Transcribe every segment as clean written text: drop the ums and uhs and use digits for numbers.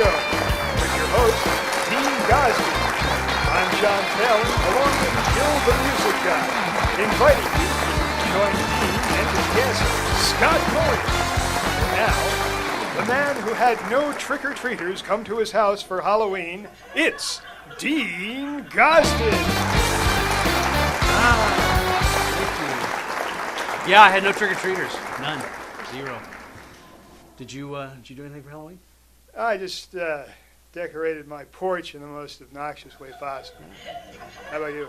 Show with your host, Dean Gosby. I'm John Fallon, along with Bill the Music Guy, inviting you to join Dean and his guest, Scott Cohen. Now, the man who had no trick-or-treaters come to his house for Halloween, it's Dean Gosby. Yeah, I had no trick-or-treaters. None. Zero. Did you do anything for Halloween? I just decorated my porch in the most obnoxious way possible. How about you?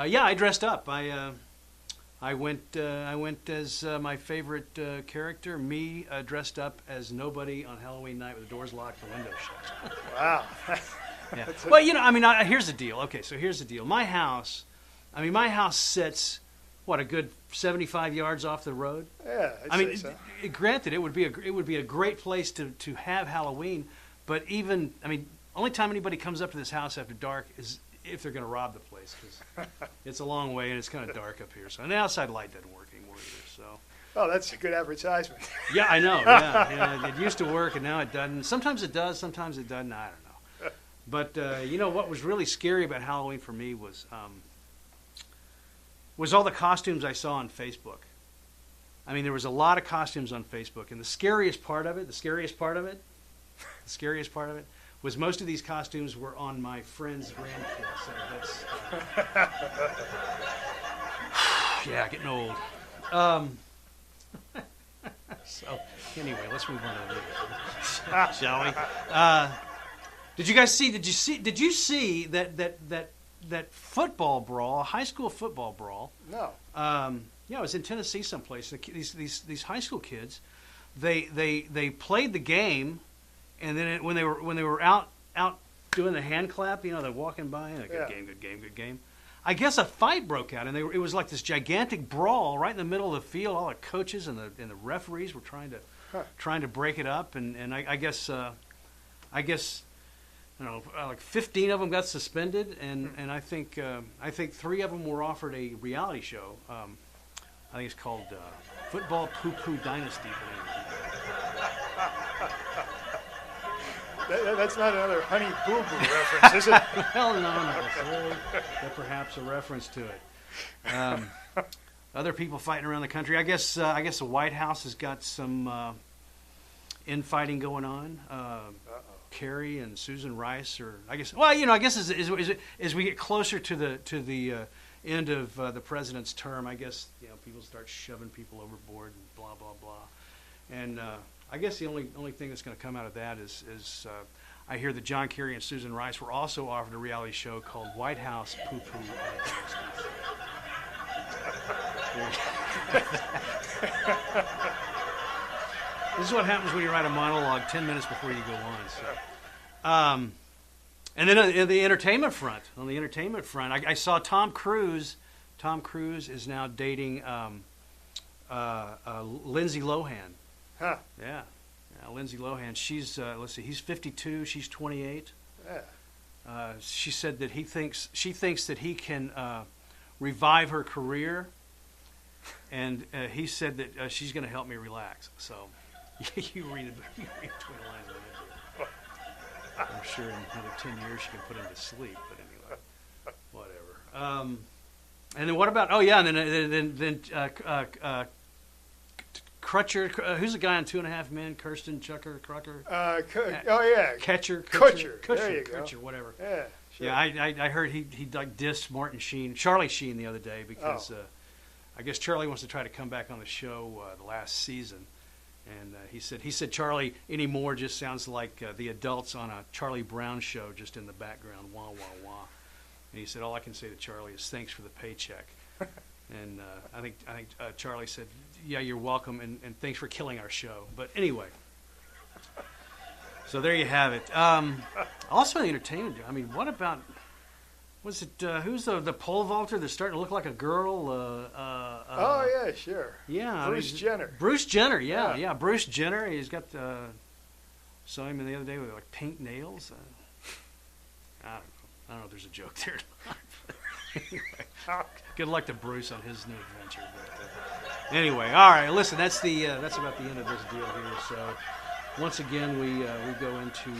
Yeah, I dressed up. I went as my favorite character, me dressed up as nobody on Halloween night with the doors locked, the windows shut. Wow. Yeah. Well, here's the deal. Okay, so here's the deal. My house sits, what, a good 75 yards off the road? Yeah, I'd say so. Granted, it would be a great place to have Halloween, but only time anybody comes up to this house after dark is if they're going to rob the place, because it's a long way and it's kind of dark up here. So, and the outside light doesn't work anymore either. So. Oh, that's a good advertisement. Yeah, I know. Yeah, it used to work and now it doesn't. Sometimes it does, sometimes it doesn't. I don't know. But what was really scary about Halloween for me was all the costumes I saw on Facebook. I mean, there was a lot of costumes on Facebook, and the scariest part of it was most of these costumes were on my friend's grandkids. So that's yeah, getting old. So anyway, let's move on to the shall we? Did you see that football brawl, high school football brawl? No. Yeah, it was in Tennessee someplace. These high school kids, they played the game, and then when they were out doing the hand clap, they're walking by, and good game. I guess a fight broke out, and it was like this gigantic brawl right in the middle of the field. All the coaches and the referees were trying to break it up, and I guess like 15 of them got suspended, and I think 3 of them were offered a reality show. I think it's called Football Poo Poo Dynasty. That's not another Honey Boo Boo reference, is it? Well, no. That's perhaps a reference to it. Other people fighting around the country. I guess the White House has got some infighting going on. Kerry and Susan Rice, or I guess as we get closer to the end of the president's term, I guess people start shoving people overboard and blah blah blah. And I guess the only thing that's going to come out of that is I hear that John Kerry and Susan Rice were also offered a reality show called White House Poo Poo Dynasty. This is what happens when you write a monologue 10 minutes before you go on. So. And then on the entertainment front, I saw Tom Cruise. Tom Cruise is now dating Lindsay Lohan. Huh. Yeah, Lindsay Lohan. She's he's 52. She's 28. Yeah. She said that she thinks that he can revive her career, and he said that she's going to help me relax. So. You read between the lines of it. I'm sure in another 10 years she can put him to sleep. But anyway, whatever. And then what about? Oh yeah, and then Crutcher. Who's the guy on 2.5 Men? Kirsten Chucker, Crocker. Catcher. Kutcher. There you go. Kutcher, whatever. Yeah. Sure. Yeah, I heard he like dissed Charlie Sheen the other day because I guess Charlie wants to try to come back on the show the last season. And he said Charlie anymore just sounds like the adults on a Charlie Brown show, just in the background, wah wah wah. And he said all I can say to Charlie is thanks for the paycheck. And I think Charlie said, yeah, you're welcome, and thanks for killing our show. But anyway, so there you have it. Also in the entertainment, what about? Was it who's the pole vaulter that's starting to look like a girl? Oh yeah, sure. Yeah, Bruce Jenner. Bruce Jenner, yeah. Bruce Jenner. He's got saw him the other day with like pink nails. I don't know if there's a joke there. Anyway, good luck to Bruce on his new adventure. But, anyway, all right. Listen, that's about the end of this deal here. So once again, we go into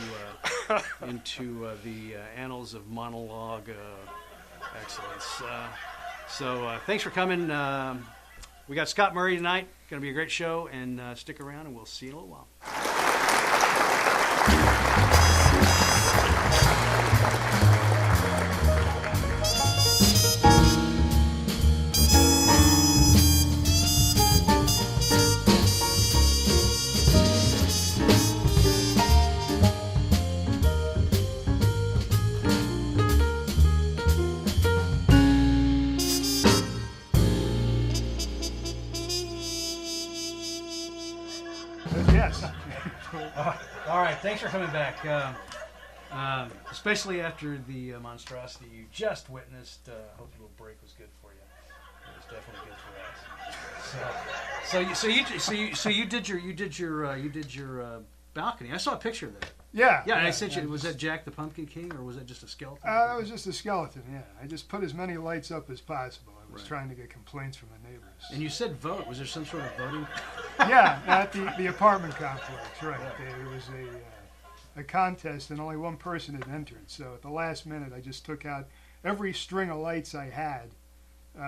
the annals of monologue excellence. So thanks for coming. We got Scott Murray tonight. Going to be a great show, and stick around, and we'll see you in a little while. Yes. All right, thanks for coming back. Especially after the monstrosity you just witnessed. Hope a little break was good for you. It was definitely good for us. So you did your balcony. I saw a picture of that. Yeah. Yeah, and I sent you. Was that Jack the Pumpkin King, or was that just a skeleton? That was just a skeleton. Yeah, I just put as many lights up as possible. I was Right. trying to get complaints from the neighbors. And you said vote. Was there some sort of voting? Yeah, at the apartment complex, right. There was a contest, and only one person had entered. So at the last minute, I just took out every string of lights I had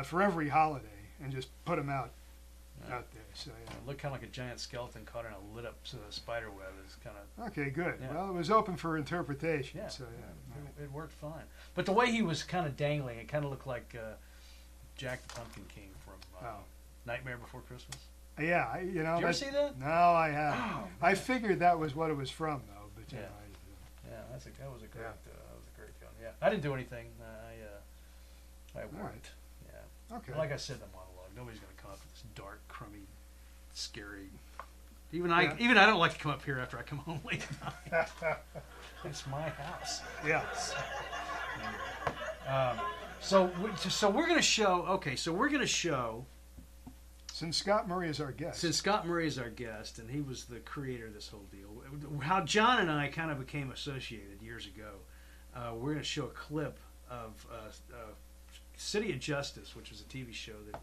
for every holiday and just put them out there. So yeah. It looked kind of like a giant skeleton caught in a lit up spider web. It's kind of Okay, good. Yeah. Well, it was open for interpretation. yeah. So yeah. It worked fine. But the way he was kind of dangling, it kind of looked like Jack the Pumpkin King from Nightmare Before Christmas. Yeah, you know. Did you ever see that? No, I haven't. Oh, I figured that was what it was from, though. But you Yeah. know, Yeah, that was a great Yeah. film. Yeah, I didn't do anything. I worked. right. Yeah, Okay. But like I said in the monologue, nobody's going to come up with this dark, crummy, scary. Even I don't like to come up here after I come home late at night. It's my house. Yeah. So we're going to show. Okay, so we're going to show. Since Scott Murray is our guest. Since Scott Murray is our guest, and he was the creator of this whole deal, how John and I kind of became associated years ago, we're going to show a clip of City of Justice, which was a TV show that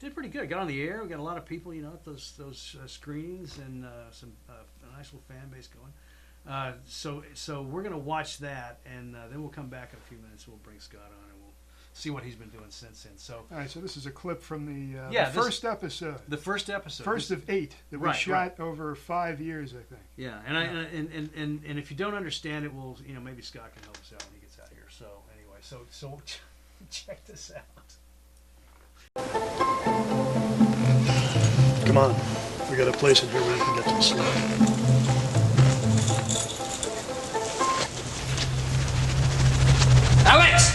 did pretty good. Got on the air. We got a lot of people, at those screenings, and a nice little fan base going. So we're going to watch that, and then we'll come back in a few minutes. We'll bring Scott on, and we'll see what he's been doing since then. So, All right, so this is a clip from the Yeah, first episode. the first episode, First of 8 that we Right, shot over 5 years, I think. yeah, and if you don't understand it, we'll maybe Scott can help us out when he gets out here. So anyway, so check this out. Come on. We got a place in here where you can get some sleep. Alex!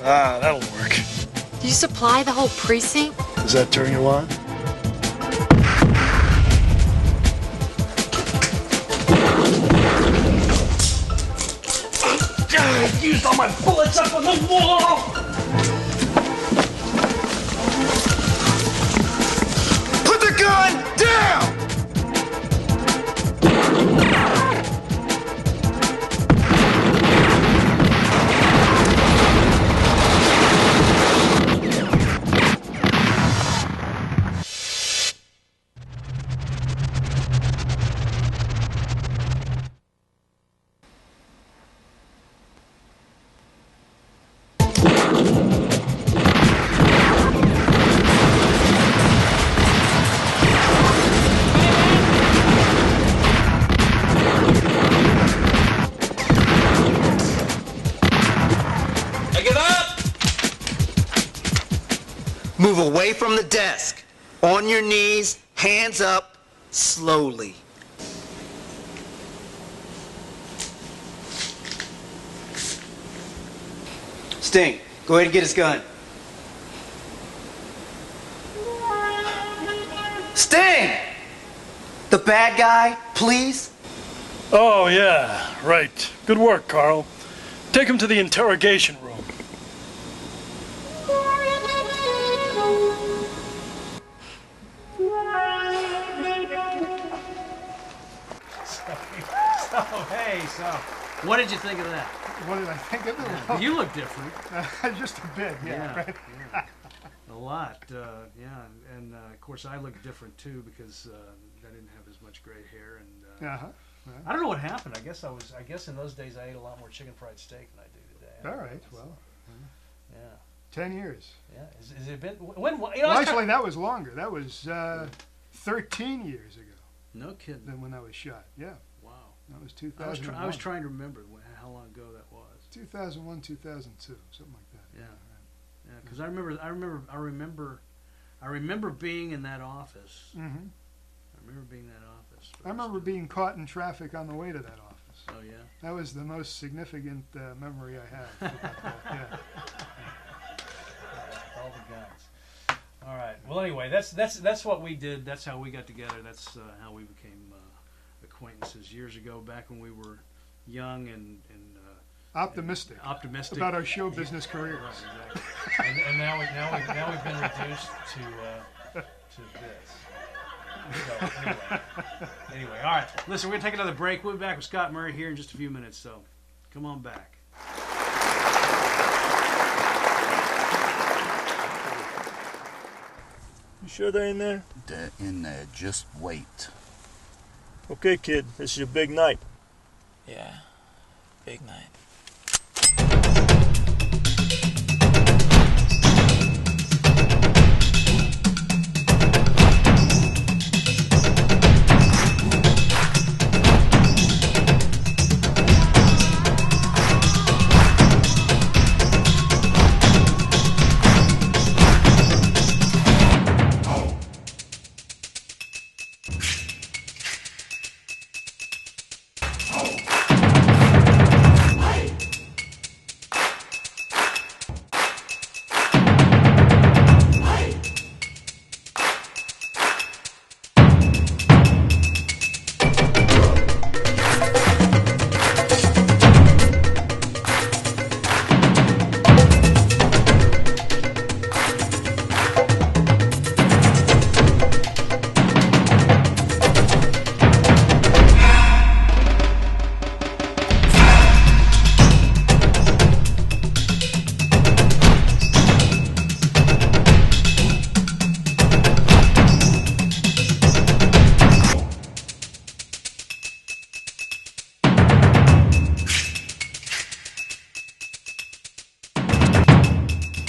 That'll work. You supply the whole precinct? Does that turn you on? I used all my bullets up on the wall! Put the gun down! Pick it up! Move away from the desk. On your knees, hands up, slowly. Sting, go ahead and get his gun. Sting! The bad guy, please? Oh, yeah, right. Good work, Carl. Take him to the interrogation room. So What did you think of that? What did I think of it? Well, You look different. just a bit, right? Yeah. A lot, and of course I look different too because I didn't have as much gray hair, and I don't know what happened. I guess in those days I ate a lot more chicken fried steak than I do today. All right, well, Yeah. 10 years. Yeah. Has it been when? Well, actually, that was longer. That was 13 years ago No kidding. than when I was shot. Yeah, Wow. that was 2001. I was trying to remember how long ago that was. 2001, 2002, something like that. Yeah. Yeah, because I remember being in that office. Mm-hmm. I remember being in that office. I remember being caught in traffic on the way to that office. Oh yeah. That was the most significant memory I have about that. Yeah. All the guns. All right. Well, anyway, that's what we did. That's how we got together. That's how we became acquaintances years ago, back when we were young and Optimistic optimistic about our show business careers. Right, exactly. and now we've been reduced to this. So anyway, all right. Listen, we're gonna take another break. We'll be back with Scott Murray here in just a few minutes. So come on back. You sure they're in there? They're in there. Just wait. Okay, kid. This is your big night. Yeah, big night.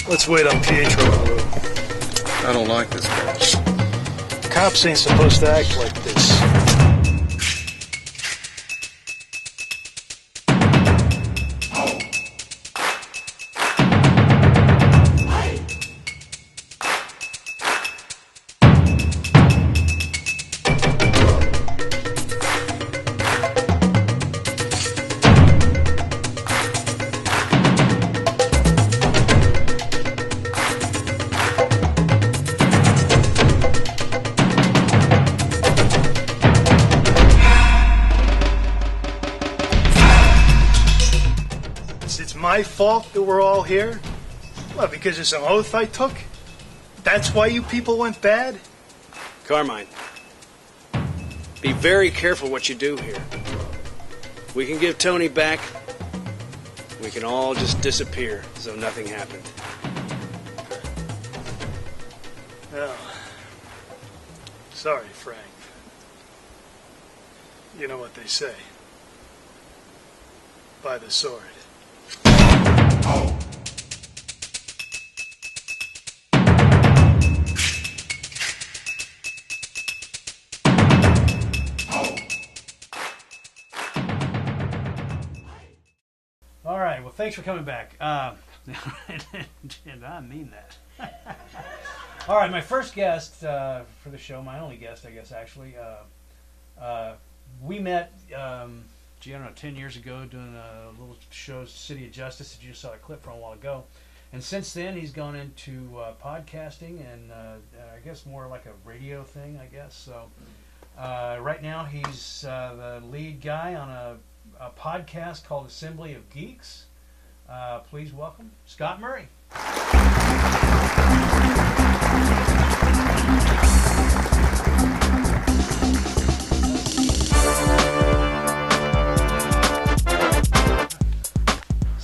Let's wait on Pietro in the room. I don't like this, boss. Cops ain't supposed to act like this. My fault that we're all here? Well, because of some oath I took? That's why you people went bad? Carmine, be very careful what you do here. We can give Tony back. We can all just disappear as though nothing happened. Well, sorry, Frank. You know what they say. By the sword. All right. Well, thanks for coming back. And I mean that. All right. My first guest for the show, my only guest, I guess, actually, we met, I don't know, 10 years ago doing a little show, City of Justice, that you just saw a clip from a while ago. And since then, he's gone into podcasting and I guess more like a radio thing, I guess. So right now, he's the lead guy on a podcast called Assembly of Geeks. Please welcome Scott Murray.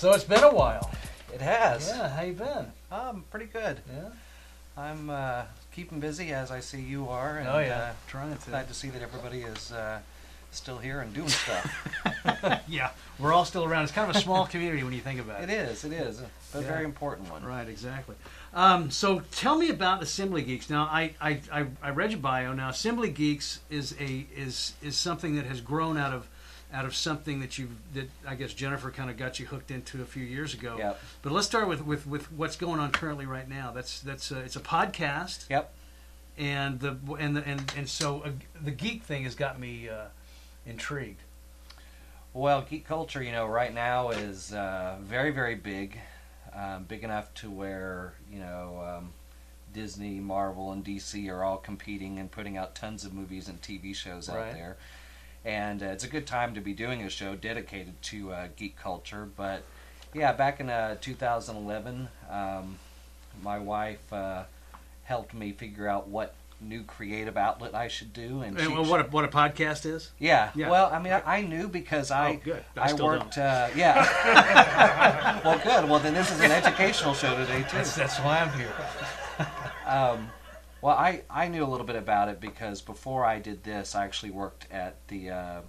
So it's been a while. It has. Yeah, how you been? Pretty good. Yeah. I'm keeping busy, as I see you are. And, trying to. Glad to see that everybody is still here and doing stuff. Yeah, we're all still around. It's kind of a small community when you think about it. It is, but a very important one. Right, exactly. So tell me about Assembly Geeks. Now, I read your bio. Now, Assembly Geeks is something that has grown out of something that I guess Jennifer kind of got you hooked into a few years ago. Yep. But let's start with what's going on currently right now. It's a podcast. Yep. And so the geek thing has got me intrigued. Well, geek culture, right now is very, very big. Big enough to where, Disney, Marvel, and DC are all competing and putting out tons of movies and TV shows out there. And it's a good time to be doing a show dedicated to geek culture. But, yeah, back in 2011, my wife helped me figure out what new creative outlet I should do. And what a podcast is? Yeah. Well, I mean, I knew because I worked. Yeah. Well, good. Well, then this is an educational show today too. That's why I'm here. Well, I knew a little bit about it because before I did this, I actually worked at the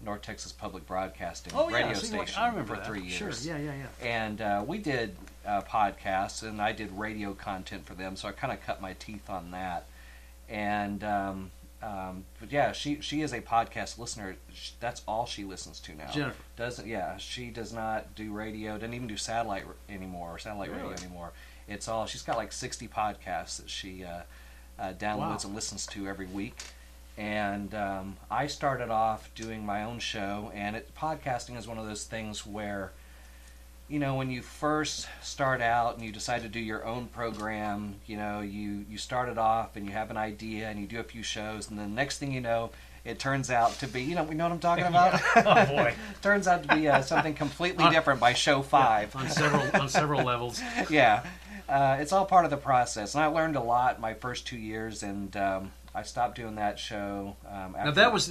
North Texas Public Broadcasting radio station I remember for 3 years. Sure, yeah. And we did podcasts, and I did radio content for them, so I kind of cut my teeth on that. And but yeah, she is a podcast listener. That's all she listens to now. Jennifer she does not do radio. Doesn't even do satellite anymore. Radio anymore. It's all. She's got like 60 podcasts that she downloads and listens to every week. And I started off doing my own show, and podcasting is one of those things where, when you first start out and you decide to do your own program, you start it off and you have an idea and you do a few shows, and then the next thing you know, it turns out to be, you know what I'm talking about? Oh boy! Turns out to be something completely different by show 5. Yeah, on several levels. Yeah, it's all part of the process, and I learned a lot my first 2 years, and I stopped doing that show. Now that was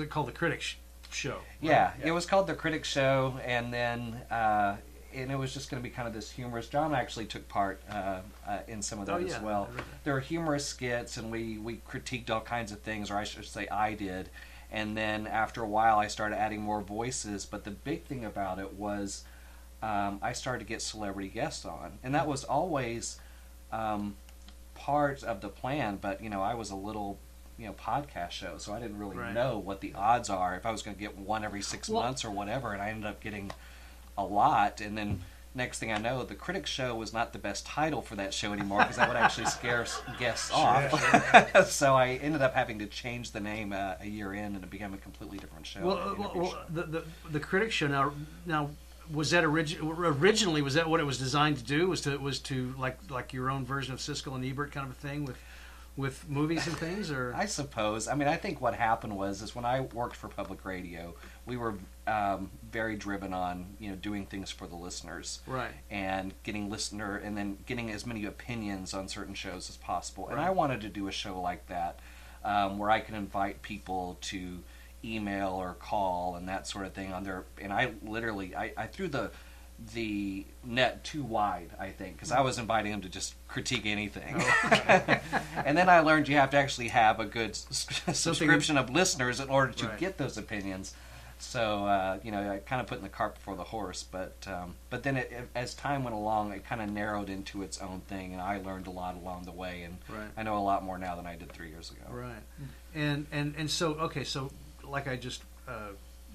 called the Critics Show. Right? Yeah, it was called the Critics Show, and then and it was just going to be kind of this humorous. John actually took part in some of that as well. There were humorous skits, and we critiqued all kinds of things, or I should say I did. And then after a while, I started adding more voices. But the big thing about it was I started to get celebrity guests on, and that was always part of the plan. But I was a little podcast show, so I didn't really know what the odds are if I was going to get one every 6 months or whatever, and I ended up getting a lot. And then next thing I know, the Critics Show was not the best title for that show anymore because that would actually scare guests off. So I ended up having to change the name a year in, and it became a completely different show. Well, the Critics Show now was that originally was that what it was designed to do? Was to like your own version of Siskel and Ebert kind of a thing with movies and things, or? I suppose. I mean, I think what happened was when I worked for public radio, we were very driven on doing things for the listeners, right? And getting as many opinions on certain shows as possible. Right. And I wanted to do a show like that, where I could invite people to email or call and that sort of thing on there. And I literally I threw the net too wide, I think, because I was inviting them to just critique anything. And then I learned you have to actually have a good subscription of listeners in order to get those opinions. So I kind of put the cart before the horse, but then as time went along, it kind of narrowed into its own thing, and I learned a lot along the way, and I know a lot more now than I did 3 years ago. Right, and so like I just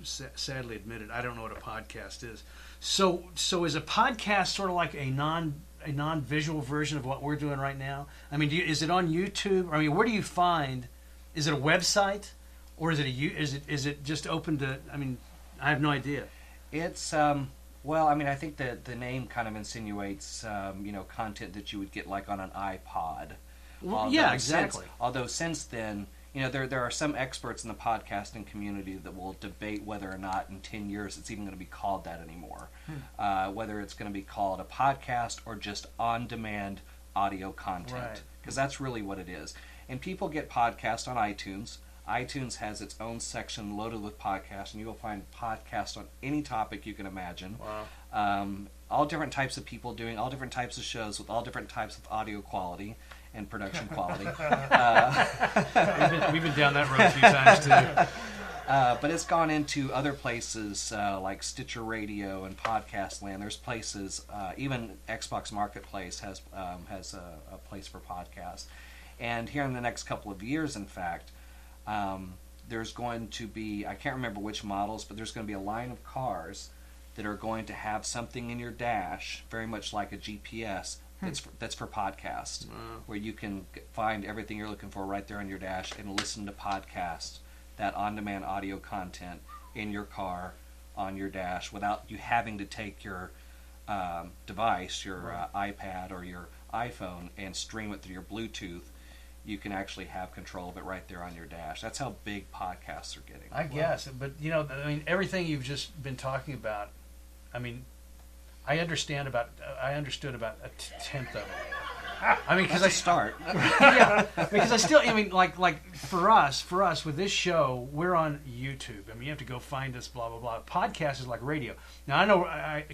sadly admitted, I don't know what a podcast is. So is a podcast sort of like a non-visual version of what we're doing right now? I mean, is it on YouTube? I mean, where do you find? Is it a website, or is it just open to? I mean, I have no idea. It's well, I mean, I think that the name kind of insinuates content that you would get like on an iPod. Well, yeah, exactly. Although since then, there are some experts in the podcasting community that will debate whether or not in 10 years it's even going to be called that anymore. Whether it's going to be called a podcast or just on-demand audio content. Because that's really what it is. And people get podcasts on iTunes. iTunes has its own section loaded with podcasts, and you will find podcasts on any topic you can imagine. Wow. All different types of people doing all different types of shows with all different types of audio quality and production quality. We've been down that road a few times too. But it's gone into other places like Stitcher Radio and Podcast Land. There's places, even Xbox Marketplace has a place for podcasts. And here in the next couple of years, in fact, there's going to be, I can't remember which models, but there's going to be a line of cars that are going to have something in your dash, very much like a GPS, that's for podcasts, where you can find everything you're looking for right there on your dash and listen to podcasts, that on-demand audio content in your car, on your dash, without you having to take your device, your iPad or your iPhone, and stream it through your Bluetooth. You can actually have control of it right there on your dash. That's how big podcasts are getting. I guess, but everything you've just been talking about, I understood about a tenth of it. Because I start. Yeah, because I still, like for us with this show, we're on YouTube. You have to go find us, blah blah blah. Podcast is like radio. Now I know,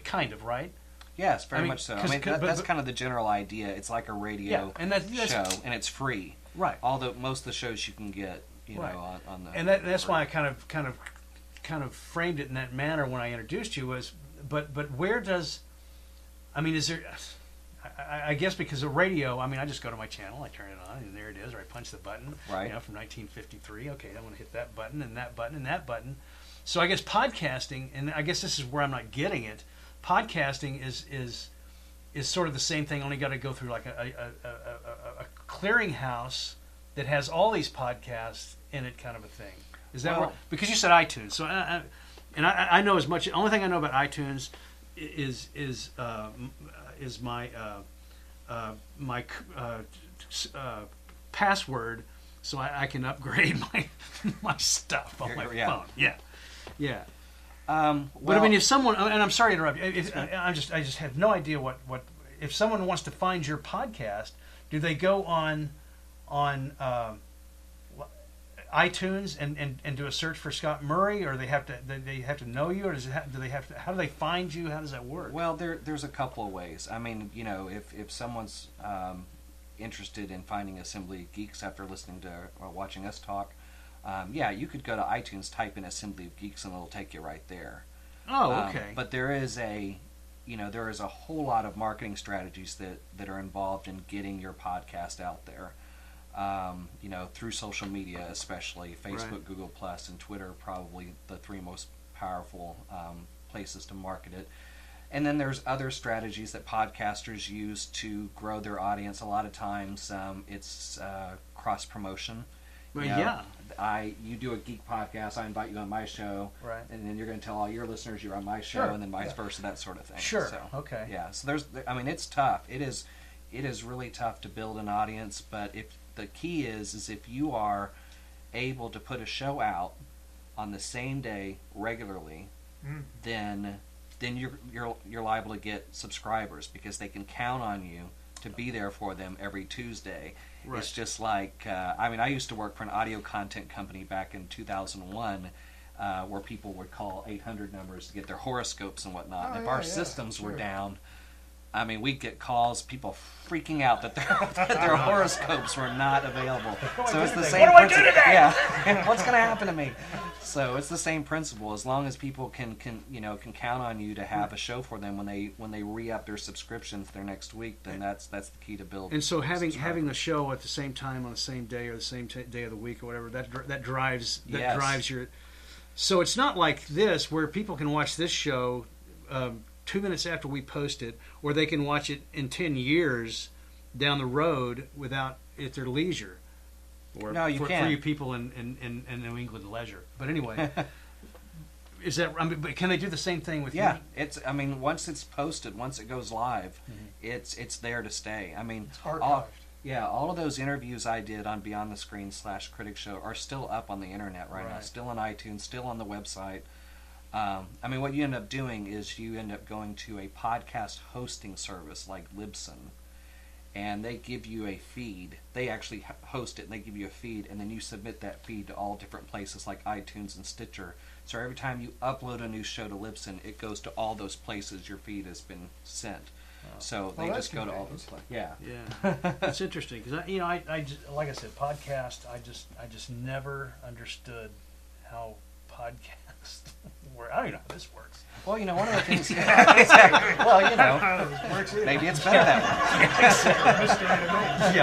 kind of, right? Yes, very much so. That's kind of the general idea. It's like a radio show, and it's free. Right. Most of the shows you can get, on the. And that's why I kind of framed it in that manner when I introduced you was, but where does, is there? I guess because of radio, I just go to my channel, I turn it on, and there it is, or I punch the button. Right. From 1953. Okay, I want to hit that button and that button and that button. So I guess podcasting, and I guess this is where I'm not getting it. Podcasting is sort of the same thing. Only got to go through like a clearinghouse that has all these podcasts in it, kind of a thing. Is that because you said iTunes? So I know as much. The only thing I know about iTunes is my password, so I can upgrade my stuff on my phone. Yeah. But if someone, and I'm sorry to interrupt you, I just have no idea what if someone wants to find your podcast, do they go on iTunes and do a search for Scott Murray, or they have to know you, or how do they find you? How does that work? Well, there's a couple of ways. If someone's interested in finding Assembly of Geeks after listening to or watching us talk, you could go to iTunes, type in Assembly of Geeks, and it'll take you right there. Oh, okay. But there is a whole lot of marketing strategies that are involved in getting your podcast out there. Through social media, especially Facebook, Google Plus, and Twitter, probably the three most powerful places to market it. And then there's other strategies that podcasters use to grow their audience. A lot of times, it's cross promotion. Well, you do a geek podcast, I invite you on my show, right? And then you're going to tell all your listeners you're on my show, and then vice versa, that sort of thing. Sure. So, okay. Yeah. So it's tough. It is really tough to build an audience, but if the key is if you are able to put a show out on the same day regularly, then you're liable to get subscribers because they can count on you to be there for them every Tuesday. Right. It's just like I used to work for an audio content company back in 2001, where people would call 800 numbers to get their horoscopes and whatnot. And if our systems were down, we'd get calls, people freaking out that their horoscopes were not available. So it's the same principle. What do I do today? Yeah, what's going to happen to me? So it's the same principle. As long as people can count on you to have a show for them when they re-up their subscriptions their next week, then that's the key to build. And so having the show at the same time on the same day or the same day of the week or whatever, that drives your. So it's not like this where people can watch this show 2 minutes after we post it, or they can watch it in 10 years down the road at their leisure. Or no, you can't. For you people in New England leisure. But anyway, is that? But can they do the same thing with you? Yeah, it's. Once it's posted, once it goes live, it's there to stay. It's archived. All of those interviews I did on Beyond the Screen /Critic Show are still up on the internet right now, still on iTunes, still on the website. What you end up doing is you end up going to a podcast hosting service like Libsyn, and they give you a feed. They actually host it, and they give you a feed, and then you submit that feed to all different places like iTunes and Stitcher. So every time you upload a new show to Libsyn, it goes to all those places your feed has been sent. So they just go to all those places. Yeah, That's interesting because I just, like I said, podcast. I just never understood how podcast work. I don't even know how this works. Well, one of the things. Exactly. Well, maybe it's better that way.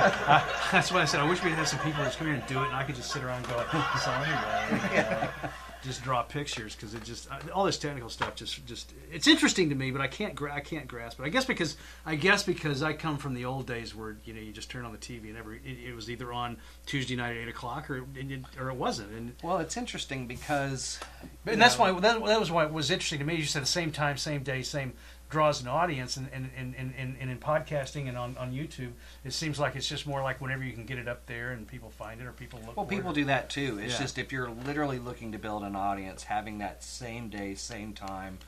That's what I said. I wish we'd have some people just come here and do it, and I could just sit around and go, so anyway, just draw pictures because it just all this technical stuff just it's interesting to me, but I can't grasp it. I guess because I come from the old days where you just turn on the TV and it was either on Tuesday night at 8:00 or it wasn't. And well, it's interesting because that's why that was why it was interesting to me. You said the same time, same day, same draws an audience, and in podcasting and on YouTube, it seems like it's just more like whenever you can get it up there and people find it or people look. Well, people do that too. It's just if you're literally looking to build an audience, having that same day, same time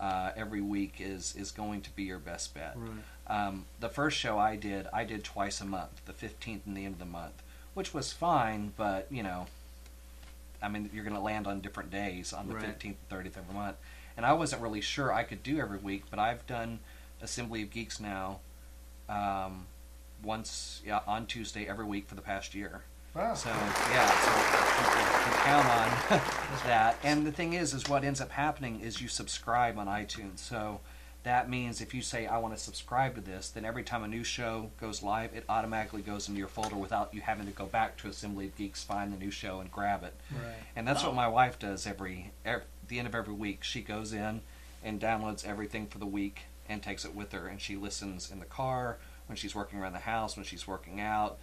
every week is going to be your best bet. Right. The first show I did twice a month, the 15th and the end of the month, which was fine, but I mean, you're going to land on different days on the 15th and 30th every month. And I wasn't really sure I could do every week, but I've done Assembly of Geeks now once on Tuesday every week for the past year. Wow. So, people can count on that. And the thing is what ends up happening is you subscribe on iTunes. So that means if you say, I want to subscribe to this, then every time a new show goes live, it automatically goes into your folder without you having to go back to Assembly of Geeks, find the new show, and grab it. Right. And that's what my wife does the end of every week. She goes in and downloads everything for the week and takes it with her, and she listens in the car, when she's working around the house, when she's working out.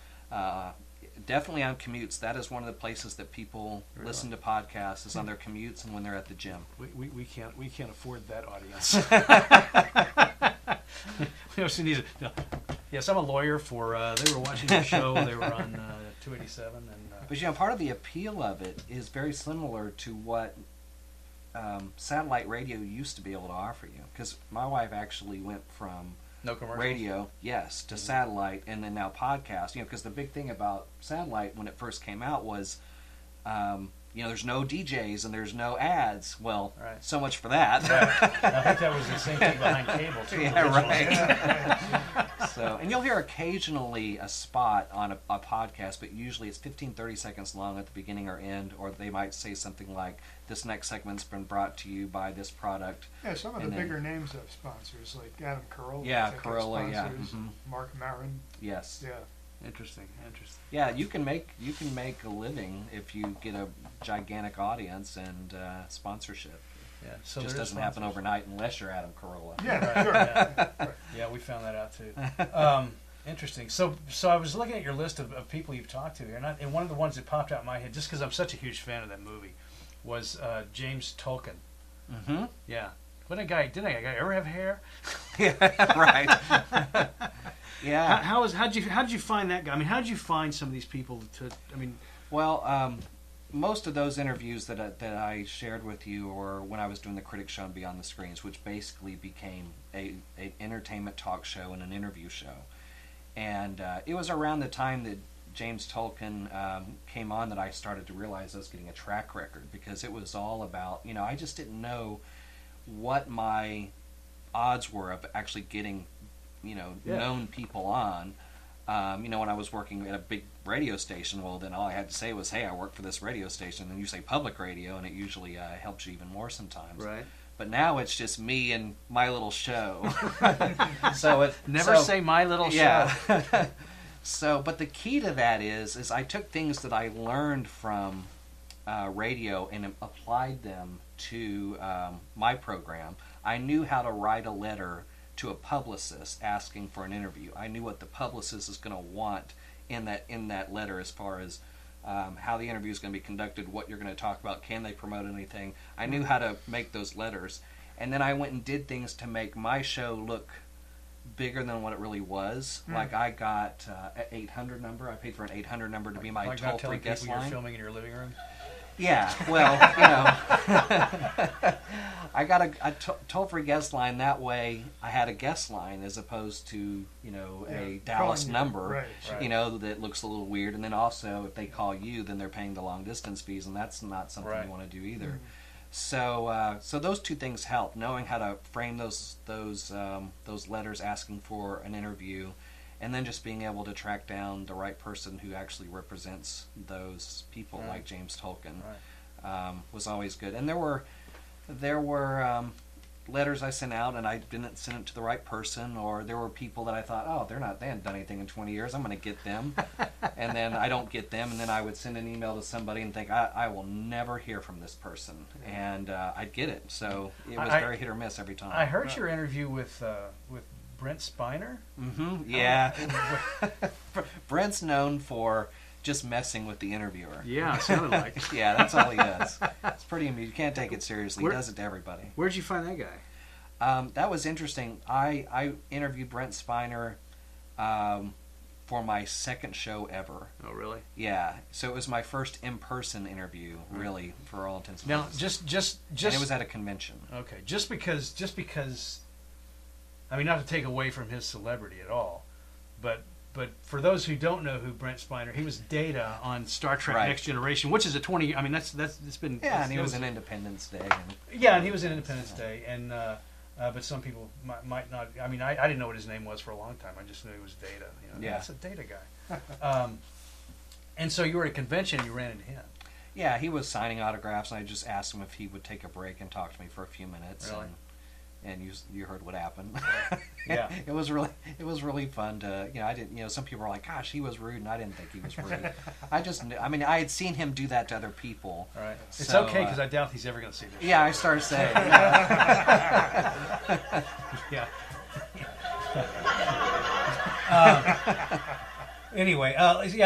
Definitely on commutes. That is one of the places that people listen to podcasts, is on their commutes and when they're at the gym. We can't afford that audience. We also need yes, I'm a lawyer for. They were watching the show. They were on 287, and. But part of the appeal of it is very similar to what satellite radio used to be able to offer you. Because my wife actually went from no commercials? Radio, yes, to satellite, and then now podcast. Because the big thing about satellite when it first came out was, there's no DJs and there's no ads. Well, so much for that. Right. I think that was the same thing behind cable too. So, and you'll hear occasionally a spot on a podcast, but usually it's 15-30 seconds long at the beginning or end, or they might say something like, this next segment's been brought to you by this product. Yeah, some of the bigger names have sponsors, like Adam Carolla. Yeah, Carolla, Mark Maron. Yes. Yeah. Interesting. Yeah, you can make a living if you get a gigantic audience and sponsorship. Yeah, so it just doesn't happen overnight unless you're Adam Carolla. Yeah, sure. Yeah, we found that out too. Interesting. So I was looking at your list of people you've talked to here, and one of the ones that popped out in my head, just because I'm such a huge fan of that movie, was James Tolkien. Mm-hmm. Yeah. Didn't that guy ever have hair? Yeah, right. Yeah. How'd you find that guy? I mean, how'd you find some of these people Well, most of those interviews that I shared with you were when I was doing the Critic Show and Beyond the Screens, which basically became an entertainment talk show and an interview show. And it was around the time that James Tolkien came on that I started to realize I was getting a track record, because it was all about, I just didn't know what my odds were of actually getting, known people on. When I was working at a big radio station, well, then all I had to say was, hey, I work for this radio station. And you say public radio, and it usually helps you even more sometimes. Right. But now it's just me and my little show. Say my little show. So, but the key to that is I took things that I learned from radio and applied them to my program. I knew how to write a letter to a publicist asking for an interview. I knew what the publicist is going to want in that letter, as far as how the interview is going to be conducted, what you're going to talk about, can they promote anything. I knew how to make those letters, and then I went and did things to make my show look bigger than what it really was. Like I got an 800 number. I paid for an 800 number to be my toll-free guest line. You're filming in your living room. Yeah, well, I got a toll-free guest line. That way, I had a guest line as opposed to a Dallas number, that looks a little weird. And then also, if they call you, then they're paying the long-distance fees, and that's not something you want to do either. Mm-hmm. So those two things help. Knowing how to frame those letters asking for an interview, and then just being able to track down the right person who actually represents those people, like James Tolkien, was always good. And there were letters I sent out and I didn't send it to the right person, or there were people that I thought, they hadn't done anything in 20 years, I'm going to get them. And then I don't get them, and then I would send an email to somebody and think, I will never hear from this person. And I'd get it. So it was very hit or miss every time. I heard your interview with Brent Spiner. Mm-hmm. Yeah. Brent's known for just messing with the interviewer. Yeah, it sounded like. Yeah, that's all he does. It's pretty amusing. You can't take it seriously. He does it to everybody. Where'd you find that guy? That was interesting. I interviewed Brent Spiner for my second show ever. Oh, really? Yeah. So it was my first in-person interview, really, for all intents and purposes. Now, just and it was at a convention. Okay, just because. I mean, not to take away from his celebrity at all, but for those who don't know who Brent Spiner, he was Data on Star Trek Next Generation, which is a 20. I mean, it's been. Yeah, and he was in Independence Day. And he was in Independence Day, and but some people might not. I mean, I didn't know what his name was for a long time. I just knew he was Data. Yeah, that's a Data guy. And so you were at a convention, and you ran into him. Yeah, he was signing autographs, and I just asked him if he would take a break and talk to me for a few minutes. Really? And you heard what happened. Yeah. It was really fun to, I didn't, some people were like, gosh, he was rude, and I didn't think he was rude. I just knew, I had seen him do that to other people. All right. It's okay, because I doubt he's ever going to see this. Yeah, I started saying. Yeah. Anyway,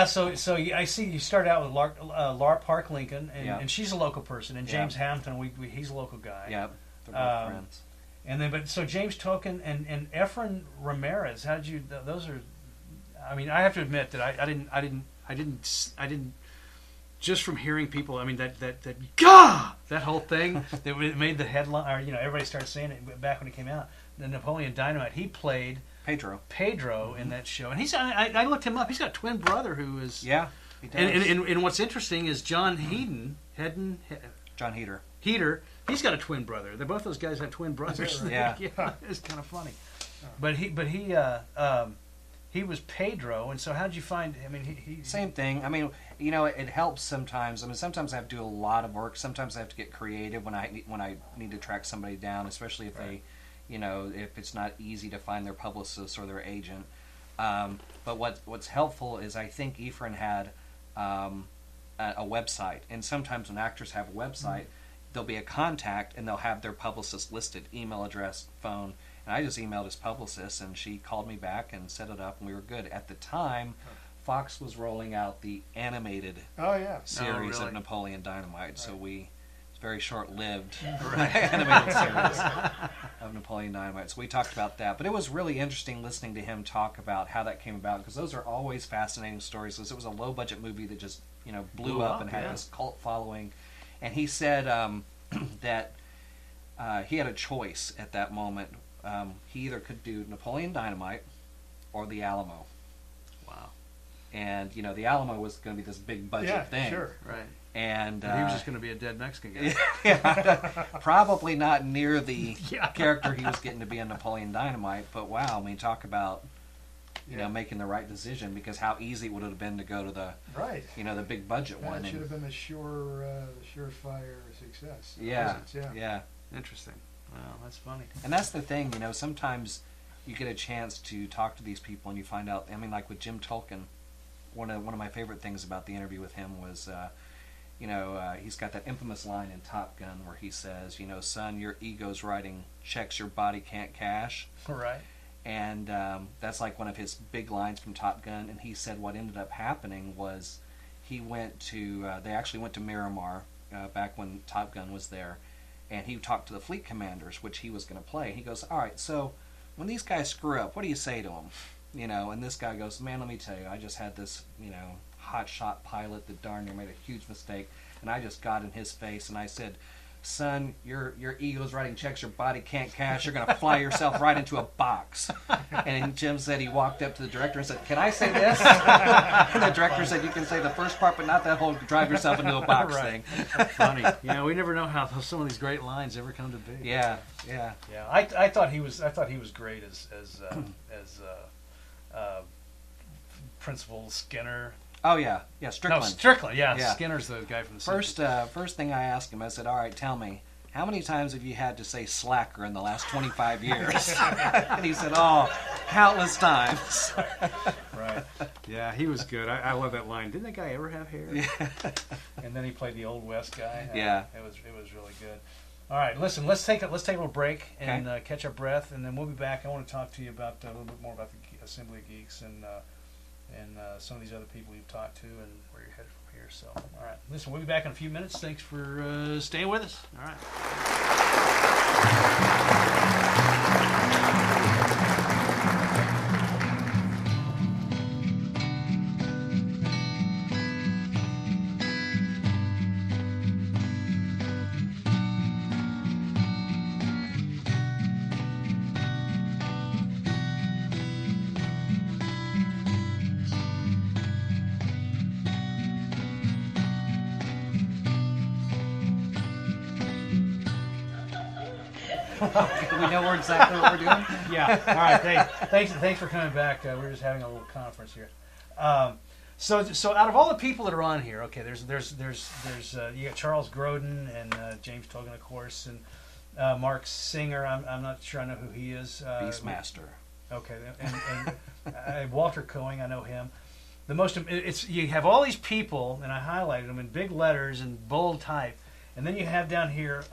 so I see you start out with Laura Park Lincoln, and she's a local person, and James Hampton, he's a local guy. Yeah, they're both friends. And then, so James Tolkien and Efren Ramirez, how did you? Those are, I mean, I have to admit that I didn't. Just from hearing people, I mean that whole thing that made the headline, or everybody started saying it back when it came out. The Napoleon Dynamite, he played Pedro in that show, and I looked him up. He's got a twin brother who is he does. And what's interesting is John Heater. He's got a twin brother. Both those guys have twin brothers. Yeah. It's kind of funny. But he was Pedro, and so how did you find? I mean, he same thing. I mean, it helps sometimes. I mean, sometimes I have to do a lot of work. Sometimes I have to get creative when I need to track somebody down, especially if they, if it's not easy to find their publicist or their agent. But what's helpful is I think Efren had a website, and sometimes when actors have a website, there'll be a contact, and they'll have their publicist listed, email address, phone. And I just emailed his publicist, and she called me back and set it up, and we were good. At the time, Fox was rolling out the animated series of Napoleon Dynamite, so it's very short-lived animated series of Napoleon Dynamite. So we talked about that. But it was really interesting listening to him talk about how that came about, because those are always fascinating stories. Because it was a low-budget movie that just blew up and had this cult following. And he said that he had a choice at that moment. He either could do Napoleon Dynamite or The Alamo. Wow. And, The Alamo was going to be this big budget thing. Sure, right. And he was just going to be a dead Mexican guy. Probably not near the character he was getting to be in Napoleon Dynamite, but wow, I mean, talk about making the right decision, because how easy it would have been to go to the the big budget one. That should have been a surefire success. Yeah. Interesting. Wow, that's funny. And that's the thing, sometimes you get a chance to talk to these people and you find out. I mean, like with Jim Tolkien, one of my favorite things about the interview with him was, he's got that infamous line in Top Gun where he says, son, your ego's writing checks your body can't cash. Right. And that's like one of his big lines from Top Gun. And he said what ended up happening was they actually went to Miramar back when Top Gun was there. And he talked to the fleet commanders, which he was going to play. He goes, all right, so when these guys screw up, what do you say to them? And this guy goes, man, let me tell you, I just had this, hot shot pilot that darn near made a huge mistake. And I just got in his face and I said, son, your ego's writing checks your body can't cash. You're going to fly yourself right into a box. And Jim said he walked up to the director and said, can I say this? And the director said, you can say the first part, but not that whole drive yourself into a box thing. Funny. Yeah, we never know how some of these great lines ever come to be. Yeah. I thought he was great as Principal Skinner. Oh yeah, Strickland. No, Strickland. Yeah, Skinner's the guy from the first thing I asked him, I said, "All right, tell me, how many times have you had to say slacker in the last 25 years?" And he said, "Oh, countless times." Right. Yeah, he was good. I love that line. Didn't that guy ever have hair? Yeah. And then he played the Old West guy. Yeah. It was really good. All right, listen. Let's take a little break and catch our breath, and then we'll be back. I want to talk to you about a little bit more about the Assembly of Geeks and some of these other people you've talked to and where you're headed from here. So, all right. Listen, we'll be back in a few minutes. Thanks for staying with us. All right. Do we know exactly what we're doing? Yeah. All right. Thanks for coming back. We're just having a little conference here. So out of all the people that are on here, okay, there's you got Charles Grodin and James Togan, of course, and Mark Singer. I'm not sure I know who he is. Beastmaster. Okay, and Walter Coing, I know him. You have all these people, and I highlighted them in big letters and bold type, and then you have down here.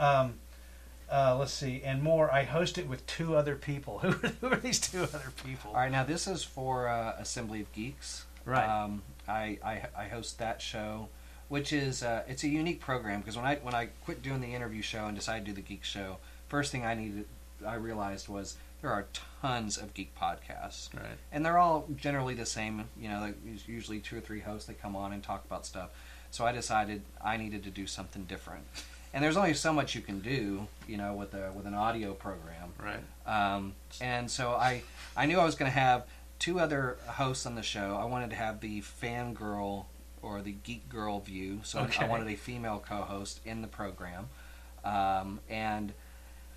Let's see, and more. I host it with two other people. Who are these two other people? All right, now this is for Assembly of Geeks. Right. I host that show, which is it's a unique program because when I quit doing the interview show and decided to do the Geek Show, first thing I realized was there are tons of geek podcasts, right? And they're all generally the same. You know, like usually 2 or 3 hosts that come on and talk about stuff. So I decided I needed to do something different. And there's only so much you can do, you know, with an audio program. Right. And so I knew I was going to have 2 other hosts on the show. I wanted to have the fangirl or the geek girl view. So I wanted a female co-host in the program. And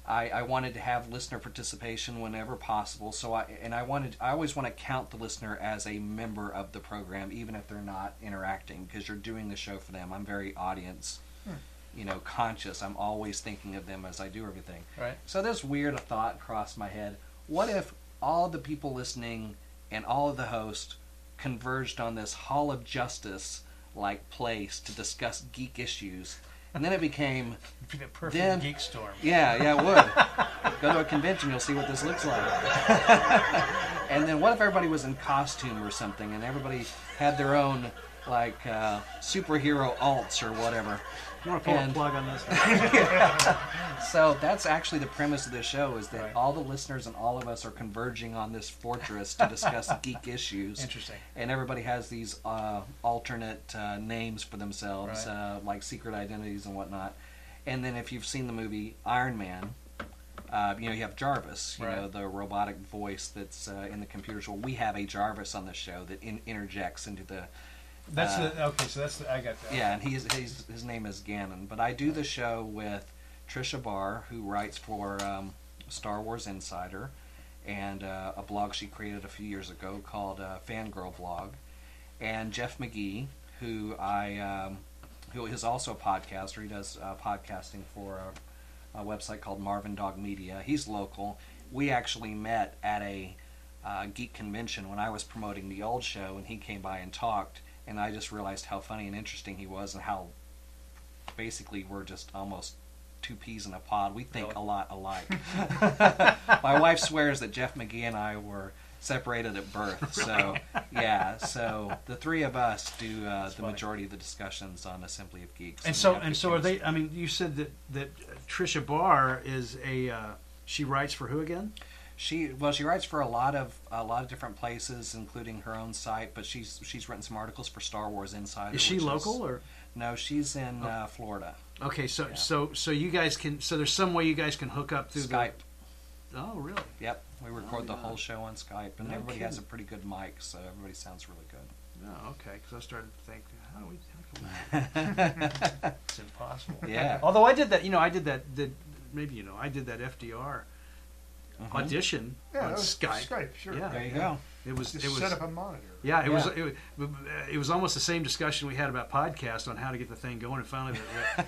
I wanted to have listener participation whenever possible. So I always want to count the listener as a member of the program, even if they're not interacting, because you're doing the show for them. I'm very audience conscious. I'm always thinking of them as I do everything. Right. So this weird thought crossed my head. What if all the people listening and all of the hosts converged on this Hall of Justice like place to discuss geek issues? And then it became the perfect geek storm. Yeah, it would. Go to a convention, you'll see what this looks like. And then what if everybody was in costume or something and everybody had their own superhero alts or whatever? You want to pull a plug on this? So that's actually the premise of this show, is that all the listeners and all of us are converging on this fortress to discuss geek issues. Interesting. And everybody has these alternate names for themselves, like secret identities and whatnot. And then if you've seen the movie Iron Man, you have Jarvis, you know, the robotic voice that's in the computers. Well, we have a Jarvis on the show that interjects into the... I got that. Yeah, and his name is Gannon. But I do the show with Trisha Barr, who writes for Star Wars Insider, and a blog she created a few years ago called Fangirl Blog, and Jeff McGee, who is also a podcaster. He does podcasting for a website called Marvin Dog Media. He's local. We actually met at a geek convention when I was promoting the old show, and he came by and talked. And I just realized how funny and interesting he was, and how basically we're just almost 2 peas in a pod. We think a lot alike. My wife swears that Jeff McGee and I were separated at birth. So, so the 3 of us do the majority of the discussions on Assembly of Geeks. And so are they? I mean, you said that Trisha Barr is she writes for who again? She writes for a lot of different places, including her own site. But she's written some articles for Star Wars Insider. Is she local or? No, she's in Florida. Okay, so you guys can. So there's some way you guys can hook up through Skype. Oh, really? Yep, we record the whole show on Skype, and No everybody has a kidding. pretty good mic, so everybody sounds really good. Oh, okay. Because I started to think, how can we? It's impossible. Yeah. Although I did that, I did that. I did that FDR Mm-hmm. audition Yeah, on that was Skype. Skype, sure. Yeah. There you go. It was. Just It was. set up a monitor. Yeah, Yeah. It was almost the same discussion we had about podcast on how to get the thing going, and finally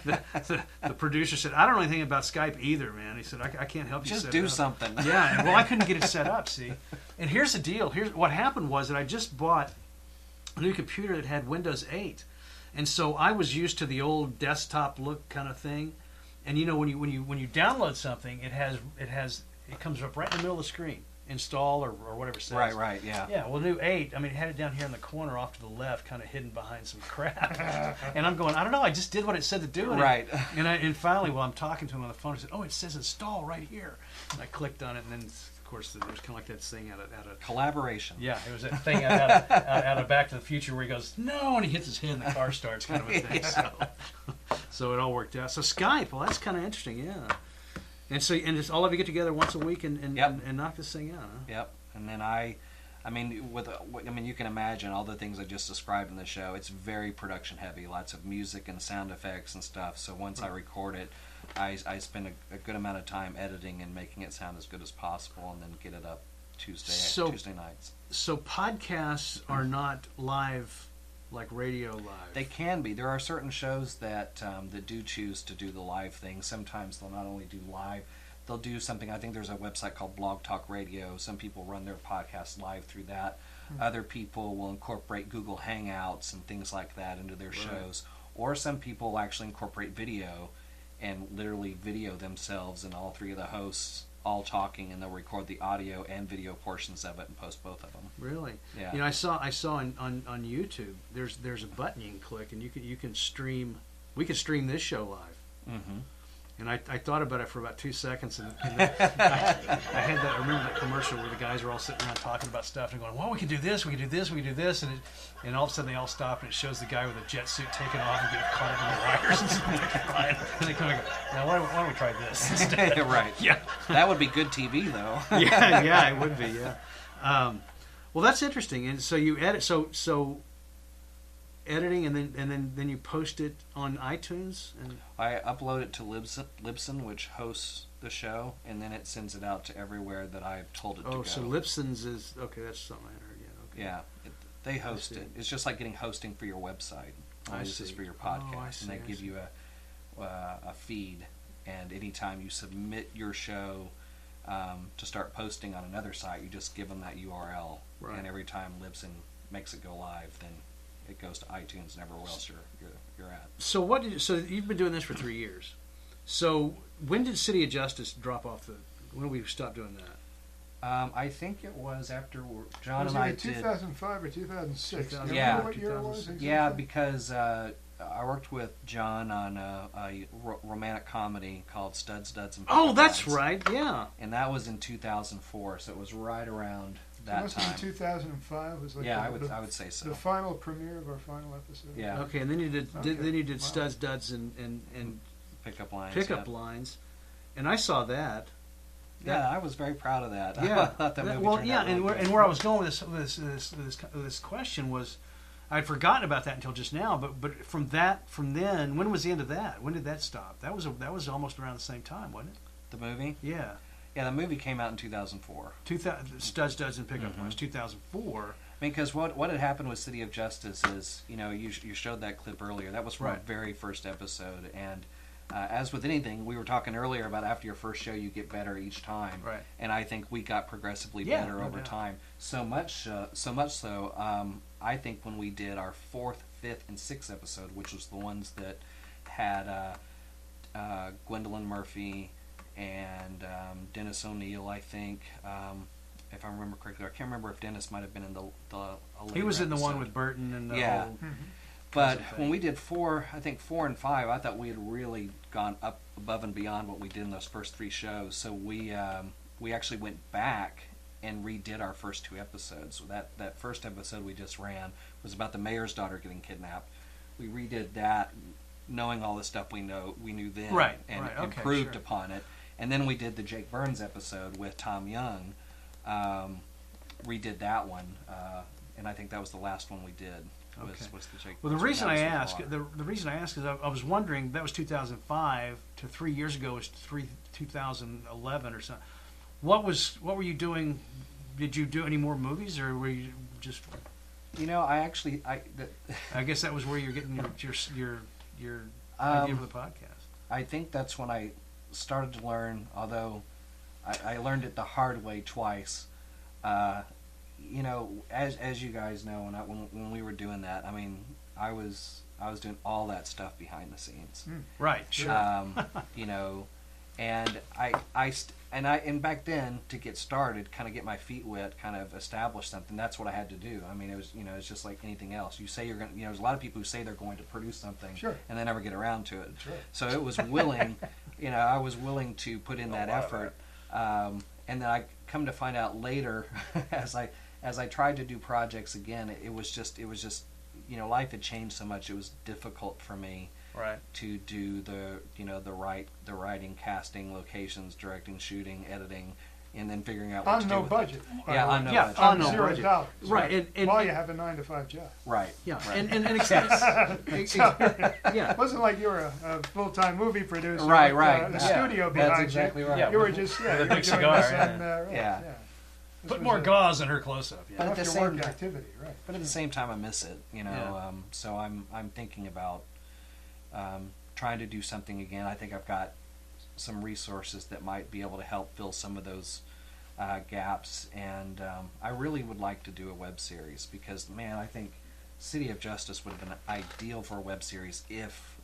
the producer said, "I don't know anything about Skype either, man." He said, "I can't help you. Just set do it up." something. Yeah, well, I couldn't get it set up. See, and here's the deal. Here's what happened was that I just bought a new computer that had Windows 8, and so I was used to the old desktop look kind of thing. And when you download something, it comes up right in the middle of the screen. Install or whatever it says. Right, yeah. Yeah, well, new 8, I mean, it had it down here in the corner off to the left, kind of hidden behind some crap. And I'm going, I don't know, I just did what it said to do. And Right. And finally, while I'm talking to him on the phone, I said, oh, it says install right here. And I clicked on it, and then, of course, there was kind of like that thing out of Collaboration. yeah, it was that thing out of Back to the Future where he goes, no, and he hits his head and the car starts kind of a thing. So it all worked out. So Skype, well, that's kind of interesting, yeah. And so, just all of you get together once a week and knock this thing out, huh? Yep. And then you can imagine all the things I just described in the show. It's very production heavy, lots of music and sound effects and stuff. So once I record it, I spend a good amount of time editing and making it sound as good as possible, and then get it up Tuesday nights. So podcasts are not live like radio live. They can be. There are certain shows that do choose to do the live thing. Sometimes they'll not only do live, they'll do something. I think there's a website called Blog Talk Radio. Some people run their podcast live through that. Other people will incorporate Google Hangouts and things like that into their shows. Or some people will actually incorporate video and literally video themselves and all three of the hosts all talking, and they'll record the audio and video portions of it and post both of them. Really? Yeah. I saw on YouTube. There's a button you can click, and you can stream. We can stream this show live. Mm-hmm. And I thought about it for about 2 seconds, and then I remember that commercial where the guys were all sitting around talking about stuff and going, well, we can do this, we can do this, we can do this, and all of a sudden they all stop, and it shows the guy with a jet suit taking off and getting caught up in the wires and stuff. And they come and go, now why don't we try this instead? Right. Yeah. That would be good TV, though. yeah, it would be, yeah. Well, that's interesting. And so you edit, so editing, and then you post it on iTunes, and I upload it to Libsyn, which hosts the show, and then it sends it out to everywhere that I've told it to go. Oh, so Libsyn's is okay. That's something I heard. Yeah. Okay. Yeah, they host it. It's just like getting hosting for your website. This is for your podcast, and they give you a feed. And anytime you submit your show to start posting on another site, you just give them that URL, and every time Libsyn makes it go live, then it goes to iTunes and everywhere else you're at. So you've been doing this for 3 years. So when did City of Justice drop off when did we stop doing that? I think it was after John and I did 2005 or 2006. Do you Yeah. remember what year it was exactly? Yeah, because I worked with John on a romantic comedy called Studs, Duds, and Oh, Pickup that's Lines. right. Yeah. And that was in 2004, so it was right around that must time. have been 2005. Was like Yeah, the, I would say so. The final premiere of our final episode. Yeah. Okay, and then you did Studs, Duds, and Pickup Lines. Pickup Lines, and I saw that. Yeah, I was very proud of that. Yeah. I thought that movie well, turned yeah, out really good. and where I was going with this question was, I'd forgotten about that until just now. But from then, when was the end of that? When did that stop? That was almost around the same time, wasn't it? The movie? Yeah. Yeah, the movie came out in 2004. Studs, Duds, and Pickup Lines, 2004. I mean, because what had happened with City of Justice is, you showed that clip earlier. That was from our very first episode, and as with anything, we were talking earlier about after your first show, you get better each time. Right. And I think we got progressively better over time. So much so, I think when we did our 4th, 5th, and 6th episode, which was the ones that had Gwendolyn Murphy and Dennis O'Neill, I think, if I remember correctly. I can't remember if Dennis might have been in the He was in the episode. one with Burton and the yeah. whole But when we did 4 and 5, I thought we had really gone up above and beyond what we did in those first 3 shows. So we actually went back and redid our first 2 episodes. So that first episode we just ran was about the mayor's daughter getting kidnapped. We redid that knowing all the stuff we knew then, Right, and right, okay, improved sure. upon it. And then we did the Jake Burns episode with Tom Young. Redid that one, and I think that was the last one we did. Was the Jake Well, the Burns reason one. I That was ask, so the reason I ask is I was wondering, that was 2005 to 3 years ago was 2011 or something. What were you doing? Did you do any more movies, or were you just? You know, I actually I guess that was where you're getting your idea for the podcast. I think that's when I started to learn, although I learned it the hard way twice. You know, as you guys know, when we were doing that, I mean, I was doing all that stuff behind the scenes. Right, sure. You know, and and back then, to get started, kind of get my feet wet, kind of establish something, that's what I had to do. I mean, it was, you know, it's just like anything else. You say you're going to, you know, there's a lot of people who say they're going to produce something, Sure. and they never get around to it. Sure. So it was willing, you know, I was willing to put in that effort. And then I come to find out later, as I tried to do projects again, it was just, you know, life had changed so much. It was difficult for me. Right. To do the writing, casting, locations, directing, shooting, editing, and then figuring out what On to no do with budget. it. Yeah, on no budget. On no $0. budget. Right. And While you have a 9-to-5 job. Right. Yeah. Right. And yeah. It wasn't like you were a full-time movie producer. Right, with, right. The Yeah. studio behind That's exactly you. right. Yeah, you were just with a you were big doing cigar, this yeah. and, right, Yeah. This Put was more gauze in her close-up. Yeah. But at off the your same work time, activity, right? but at the same time, I miss it. You know, Yeah. so I'm thinking about trying to do something again. I think I've got some resources that might be able to help fill some of those gaps, and I really would like to do a web series because, man, I think City of Justice would have been ideal for a web series if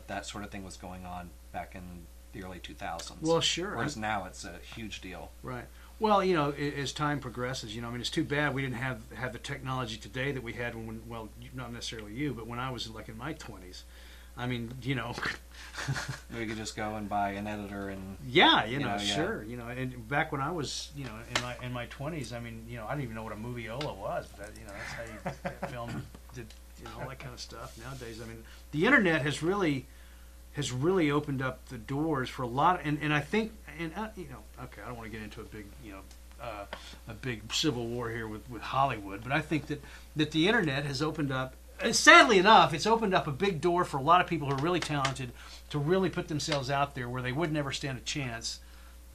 that sort of thing was going on back in the early 2000s. Well, sure. Whereas now it's a huge deal. Right. Well, you know, as time progresses, you know, I mean, it's too bad we didn't have the technology today that we had when, well, not necessarily you, but when I was like in my 20s. I mean, you know. We could just go and buy an editor and. Yeah, you know, yeah. sure. You know, and back when I was, you know, in my 20s, I mean, you know, I didn't even know what a moviola was, but that, you know, that's how you film, did, you know, all that kind of stuff. Nowadays, I mean, the internet has really opened up the doors for a lot, and I think, and you know, okay, I don't want to get into a big, you know, a big civil war here with Hollywood, but I think that the internet has opened up. And sadly enough, it's opened up a big door for a lot of people who are really talented to really put themselves out there where they would never stand a chance.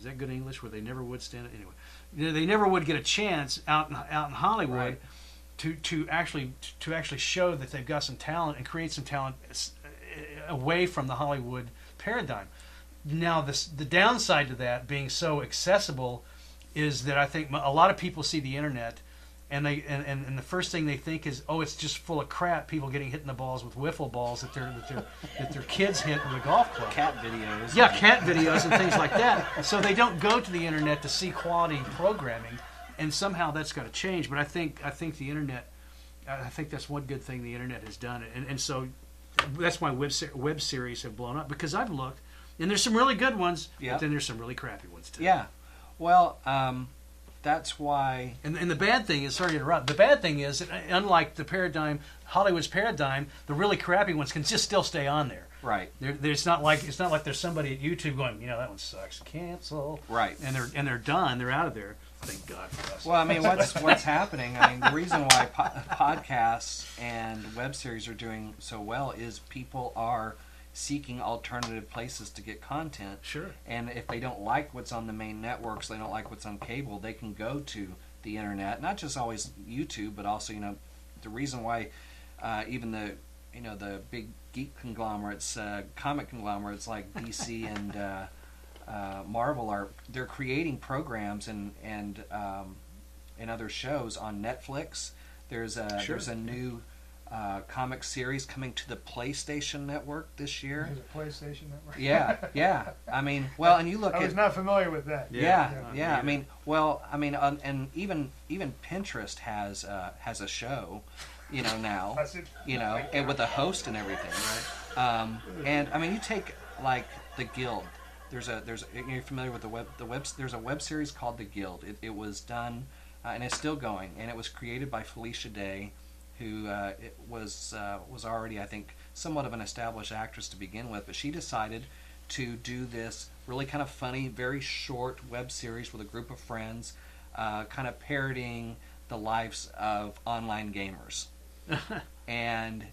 Is that good English? Where they never would stand it anyway. You know, they never would get a chance out in Hollywood to actually show that they've got some talent and create some talent away from the Hollywood paradigm. Now, the downside to that being so accessible is that I think a lot of people see the internet. And the first thing they think is, oh, it's just full of crap. People getting hit in the balls with wiffle balls that their kids hit with a golf club. Cat videos. Yeah, cat videos and things like that. So they don't go to the internet to see quality programming, and somehow that's got to change. But I think the internet, I think that's one good thing the internet has done, and so that's why web series have blown up, because I've looked, and there's some really good ones, but then there's some really crappy ones too. Yeah, well. That's why. And the bad thing is, sorry to interrupt, the bad thing is, that unlike the paradigm, Hollywood's paradigm, the really crappy ones can just still stay on there. Right. It's not like there's somebody at YouTube going, you know, that one sucks, cancel. Right. And they're done, they're out of there. Thank God for us. Well, I mean, what's happening? I mean, the reason why podcasts and web series are doing so well is people are seeking alternative places to get content. Sure. And if they don't like what's on the main networks, they don't like what's on cable, they can go to the internet. Not just always YouTube, but also, you know, the reason why even the big geek conglomerates, comic conglomerates like DC and Marvel they're creating programs and other shows on Netflix. There's a new comic series coming to the PlayStation Network this year. There's a PlayStation Network. Yeah. I mean, well, and you look. I was not familiar with that. Yeah. I mean, well, I mean, and even Pinterest has a show, you know, now, you know, and with a host and everything, right? And I mean, you take like The Guild. You're familiar with the web. There's a web series called The Guild. It was done, and it's still going, and it was created by Felicia Day, who it was already, I think, somewhat of an established actress to begin with, but she decided to do this really kind of funny, very short web series with a group of friends, kind of parodying the lives of online gamers. And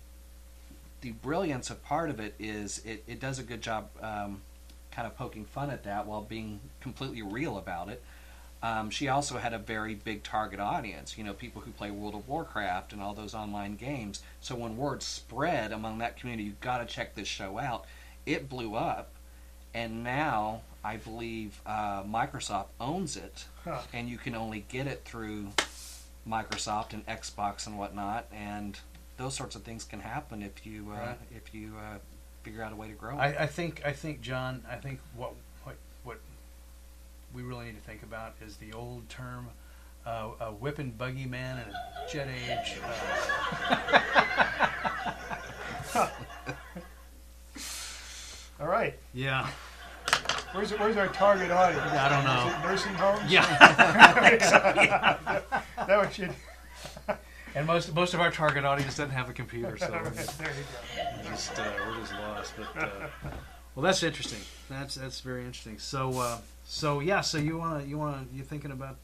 the brilliance of part of it is it does a good job kind of poking fun at that while being completely real about it. She also had a very big target audience, people who play World of Warcraft and all those online games. So when word spread among that community, you've got to check this show out, it blew up. And now I believe Microsoft owns it, and you can only get it through Microsoft and Xbox and whatnot. And those sorts of things can happen if you figure out a way to grow it. I think, John. I think what we really need to think about is the old term, a whip and buggy man in a jet age. All right. Yeah. Where's our target audience? I don't know. Is it nursing homes? Yeah. I think so, yeah. That what should. And most of our target audience doesn't have a computer, so There you go. we're just lost. But well, that's interesting. That's very interesting. So you're thinking about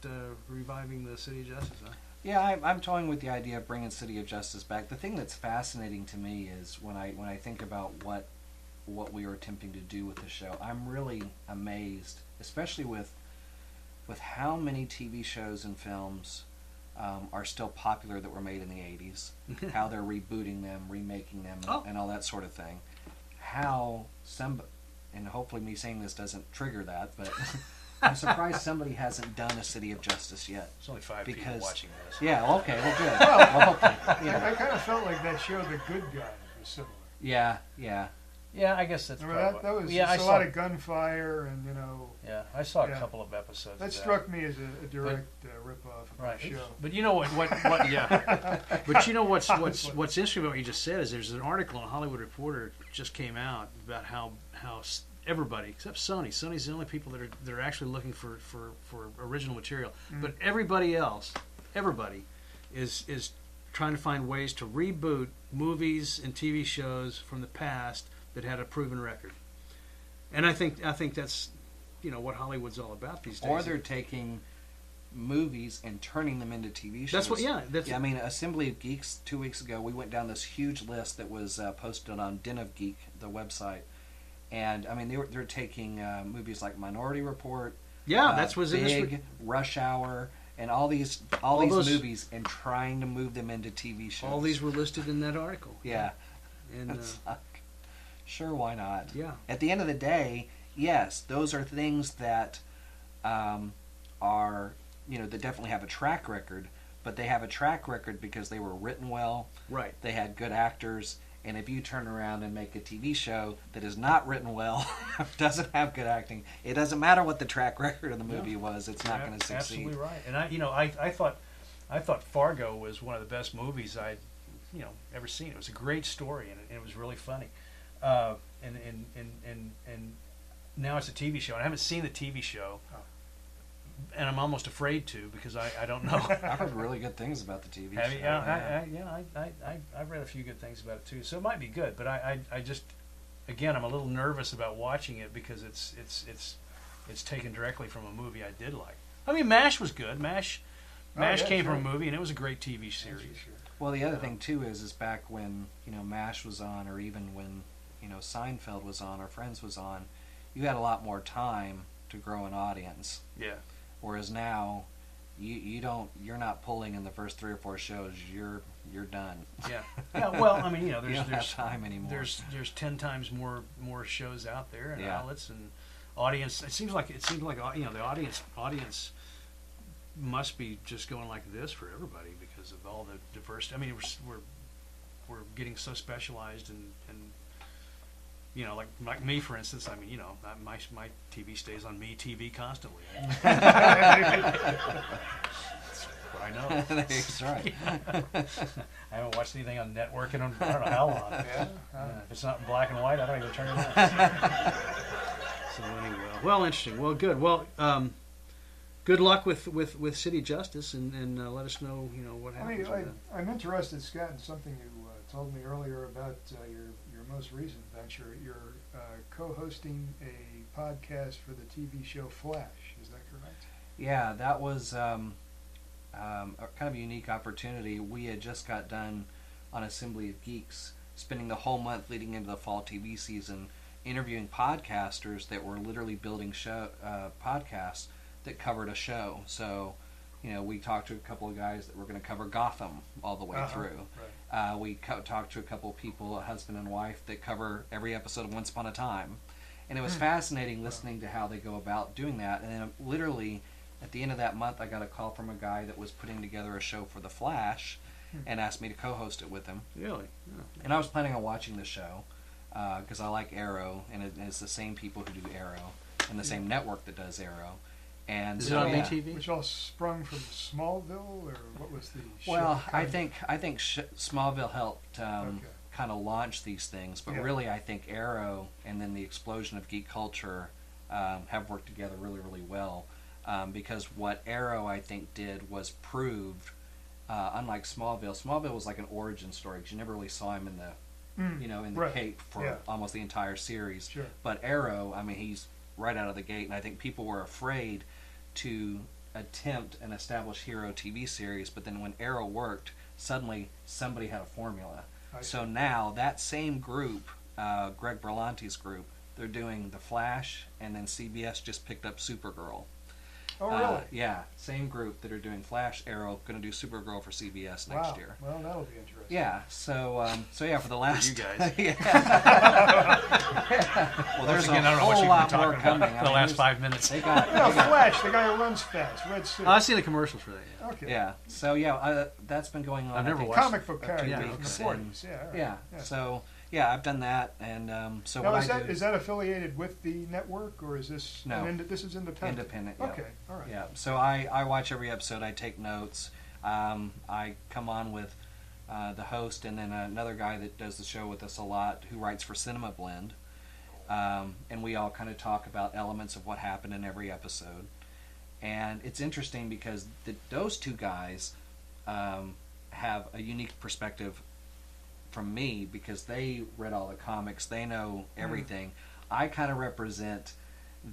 reviving the City of Justice, huh? Yeah, I'm toying with the idea of bringing City of Justice back. The thing that's fascinating to me is when I think about what we are attempting to do with the show, I'm really amazed, especially with how many TV shows and films are still popular that were made in the 80s, how they're rebooting them, remaking them, and all that sort of thing. How and hopefully me saying this doesn't trigger that, but I'm surprised somebody hasn't done a City of Justice yet. There's only 5 people watching this. Yeah, okay, well, good. Well, hopefully, I kind of felt like that show, The Good Guys, was similar. Yeah. Yeah, I guess that's Remember that was a lot of gunfire and Yeah, I saw a couple of episodes. That struck me as a direct rip-off of the show. But you know what yeah. But you know what's interesting about what you just said is there's an article in Hollywood Reporter just came out about how everybody except Sony's the only people that are actually looking for original material. But everybody is trying to find ways to reboot movies and TV shows from the past that had a proven record. And I think that's what Hollywood's all about these days. Or they're taking movies and turning them into TV shows. That's what. Yeah. I mean, Assembly of Geeks 2 weeks ago, we went down this huge list that was posted on Den of Geek, the website, and I mean they're taking movies like Minority Report. Yeah, that's was Big, Rush Hour, and all these movies, and trying to move them into TV shows. All these were listed in that article. Yeah, and sure, why not? Yeah. At the end of the day, yes, those are things that are that definitely have a track record, but they have a track record because they were written well. Right. They had good actors, and if you turn around and make a TV show that is not written well, doesn't have good acting, it doesn't matter what the track record of the movie was. It's not going to succeed. Absolutely right. And I thought Fargo was one of the best movies I'd ever seen. It was a great story, and it was really funny. And now it's a TV show. And I haven't seen the TV show, and I'm almost afraid to because I don't know. I've heard really good things about the TV show. I've read a few good things about it too. So it might be good, but I just again I'm a little nervous about watching it because it's taken directly from a movie I did like. I mean, MASH was good. MASH came from a movie, and it was a great TV series. Well, the other thing too is back when MASH was on, or even when Seinfeld was on, or Friends was on, you had a lot more time to grow an audience. Yeah. Whereas now, you're not pulling in the first 3 or 4 shows. You're done. Yeah. Yeah. Well, I mean, there's you don't have time anymore. There's 10 times more shows out there and outlets and audience. It seems like the audience must be just going like this for everybody because of all the diversity. I mean, we're getting so specialized and like me, for instance. I mean, my TV stays on Me TV constantly. That's what I know. That's right. I haven't watched anything on network in I don't know how long. Yeah. If it's not in black and white, I don't even turn it on. So anyway, well, interesting. Well, good. Well, good luck with City Justice, and let us know what happens. I'm interested, Scott, in something you told me earlier about your most recent venture. You're co-hosting a podcast for the TV show Flash. Is that correct? Yeah, that was a kind of a unique opportunity. We had just got done on Assembly of Geeks, spending the whole month leading into the fall TV season interviewing podcasters that were literally building podcasts that covered a show. So, we talked to a couple of guys that were going to cover Gotham all the way through. Right. We talked to a couple of people, a husband and wife, that cover every episode of Once Upon a Time. And it was fascinating listening to how they go about doing that. And then literally, at the end of that month, I got a call from a guy that was putting together a show for The Flash and asked me to co-host it with him. Really? Yeah. And I was planning on watching the show because I like Arrow, and it's the same people who do Arrow and the same network that does Arrow. And is it on MTV? Which all sprung from Smallville, or what was the show? Well, I think Smallville helped kind of launch these things, but really I think Arrow and then the explosion of geek culture have worked together really, really well. Because what Arrow, I think, did was proved, unlike Smallville was like an origin story because you never really saw him in the cape for almost the entire series. Sure. But Arrow, I mean, he's right out of the gate, and I think people were afraid to attempt an established hero TV series, but then when Arrow worked, suddenly somebody had a formula. So now that same group, Greg Berlanti's group, they're doing The Flash, and then CBS just picked up Supergirl. Oh, really? Yeah, same group that are doing Flash, Arrow, going to do Supergirl for CBS next year. Well, that'll be interesting. Yeah, so yeah, for the last... For you guys. Well, there's a whole lot more coming. The last 5 minutes. They got Flash, the guy who runs fast, red suit. I've seen the commercials for that. Yeah. Okay. Yeah, so that's been going on. I've never watched comic book character in the 40s. Yeah. So yeah, I've done that, and so now, what is that affiliated with the network, or is this this is independent? Independent. Yeah. Okay, all right. Yeah, so I watch every episode. I take notes. I come on with the host and then another guy that does the show with us a lot, who writes for Cinema Blend, and we all kind of talk about elements of what happened in every episode. And it's interesting because those two guys have a unique perspective from me because they read all the comics. They know everything. I kind of represent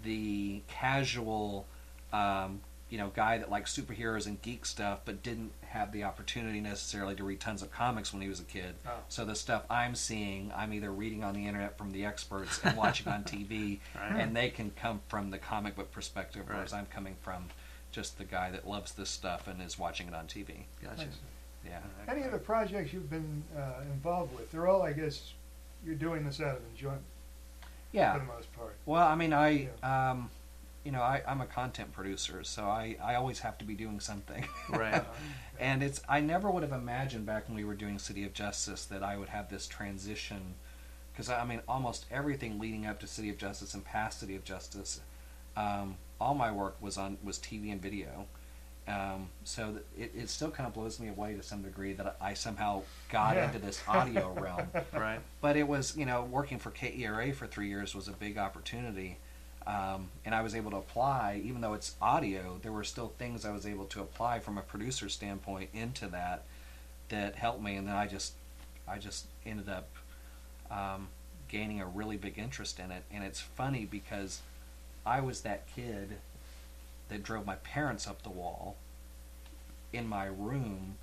the casual, guy that likes superheroes and geek stuff, but didn't have the opportunity necessarily to read tons of comics when he was a kid. Oh. So the stuff I'm seeing, I'm either reading on the internet from the experts and watching on TV, and they can come from the comic book perspective, whereas I'm coming from just the guy that loves this stuff and is watching it on TV. Gotcha. Nice. Yeah. Any of the projects you've been involved with, they're all, I guess, you're doing this out of enjoyment. Yeah. For the most part. Well, I mean, I'm a content producer, so I always have to be doing something. Right. And I never would have imagined back when we were doing City of Justice that I would have this transition, because I mean, almost everything leading up to City of Justice and past City of Justice, all my work was TV and video. So that it still kind of blows me away to some degree that I somehow got into this audio realm. Right. But it was, working for KERA for 3 years was a big opportunity. And I was able to apply, even though it's audio, there were still things I was able to apply from a producer standpoint into that helped me. And then I just ended up gaining a really big interest in it. And it's funny because I was that kid that drove my parents up the wall in my room,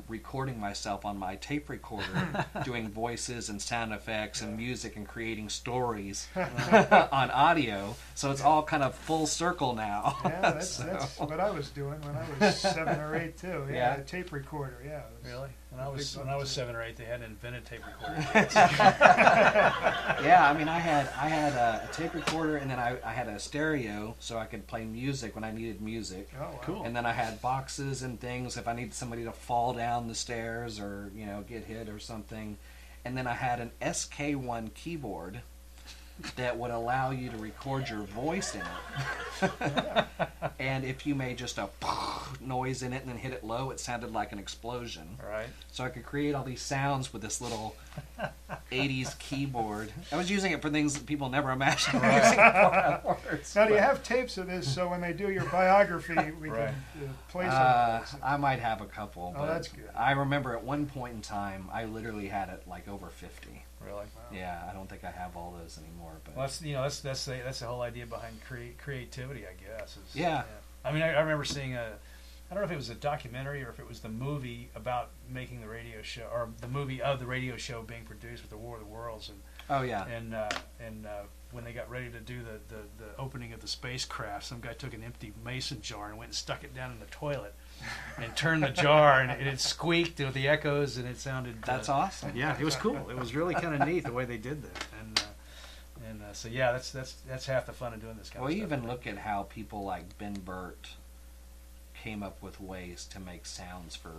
recording myself on my tape recorder, doing voices and sound effects and music and creating stories on audio. So it's all kind of full circle now. Yeah, that's what I was doing when I was 7 or 8 too. Yeah, a tape recorder. Yeah. Really? When I was 7 or 8, they hadn't invented tape recorders. Yeah, I mean, I had a tape recorder, and then I had a stereo, so I could play music when I needed music. Oh, wow. Cool. And then I had boxes and things if I needed somebody to fall down the stairs or get hit or something. And then I had an SK1 keyboard that would allow you to record your voice in it. And if you made just a noise in it and then hit it low, it sounded like an explosion. Right. So I could create all these sounds with this little 80s keyboard. I was using it for things that people never imagined using it for. Now, do you have tapes of this so when they do your biography, we can play some of this? I might have a couple. Oh, but that's good. I remember at one point in time, I literally had it like over 50. Really? Wow. Yeah, I don't think I have all those anymore. But Well, that's the whole idea behind creativity, I guess. Yeah. I mean, I remember seeing I don't know if it was a documentary or if it was the movie about making the radio show, or the movie of the radio show being produced with the War of the Worlds, and oh yeah, and when they got ready to do the opening of the spacecraft, some guy took an empty mason jar and went and stuck it down in the toilet and turned the jar, and it squeaked with the echoes, and it sounded. That's awesome. Yeah, it was cool. It was really kind of neat the way they did that, and so yeah, that's half the fun of doing this kind of stuff. Well, even look at how people like Ben Burt came up with ways to make sounds for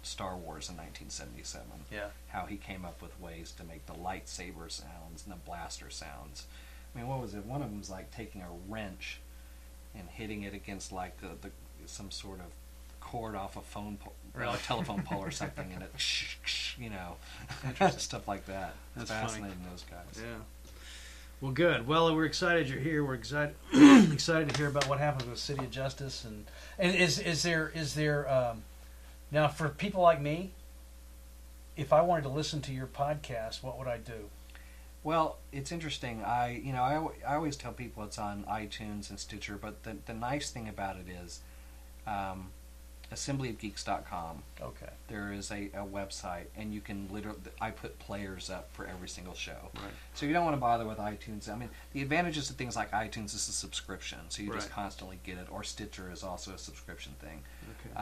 Star Wars in 1977. Yeah. How he came up with ways to make the lightsaber sounds and the blaster sounds. I mean, what was it? One of them was like taking a wrench and hitting it against like some sort of cord off a phone pole, or a telephone pole or something, and it, you know, stuff like that. It's That's fascinating, funny. those guys. Yeah. Well, good. Well, we're excited you're here. We're excited excited to hear about what happens with City of Justice, and is there now for people like me, if I wanted to listen to your podcast, what would I do? Well, it's interesting. I always tell people it's on iTunes and Stitcher, but the nice thing about it is assemblyofgeeks.com. Okay. There is a website, and you can literally, I put players up for every single show. Right. So you don't want to bother with iTunes. I mean, the advantages of things like iTunes is a subscription, so you just Right. constantly get it, or Stitcher is also a subscription thing. Okay.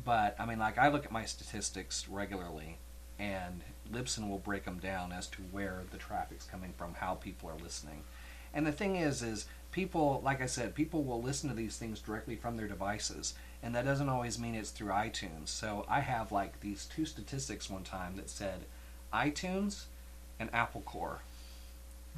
But, I mean, like, I look at my statistics regularly, and Libsyn will break them down as to where the traffic's coming from, how people are listening. And the thing is people, like I said, people will listen to these things directly from their devices, and that doesn't always mean it's through iTunes. So I have like these two statistics one time that said iTunes and Apple Core.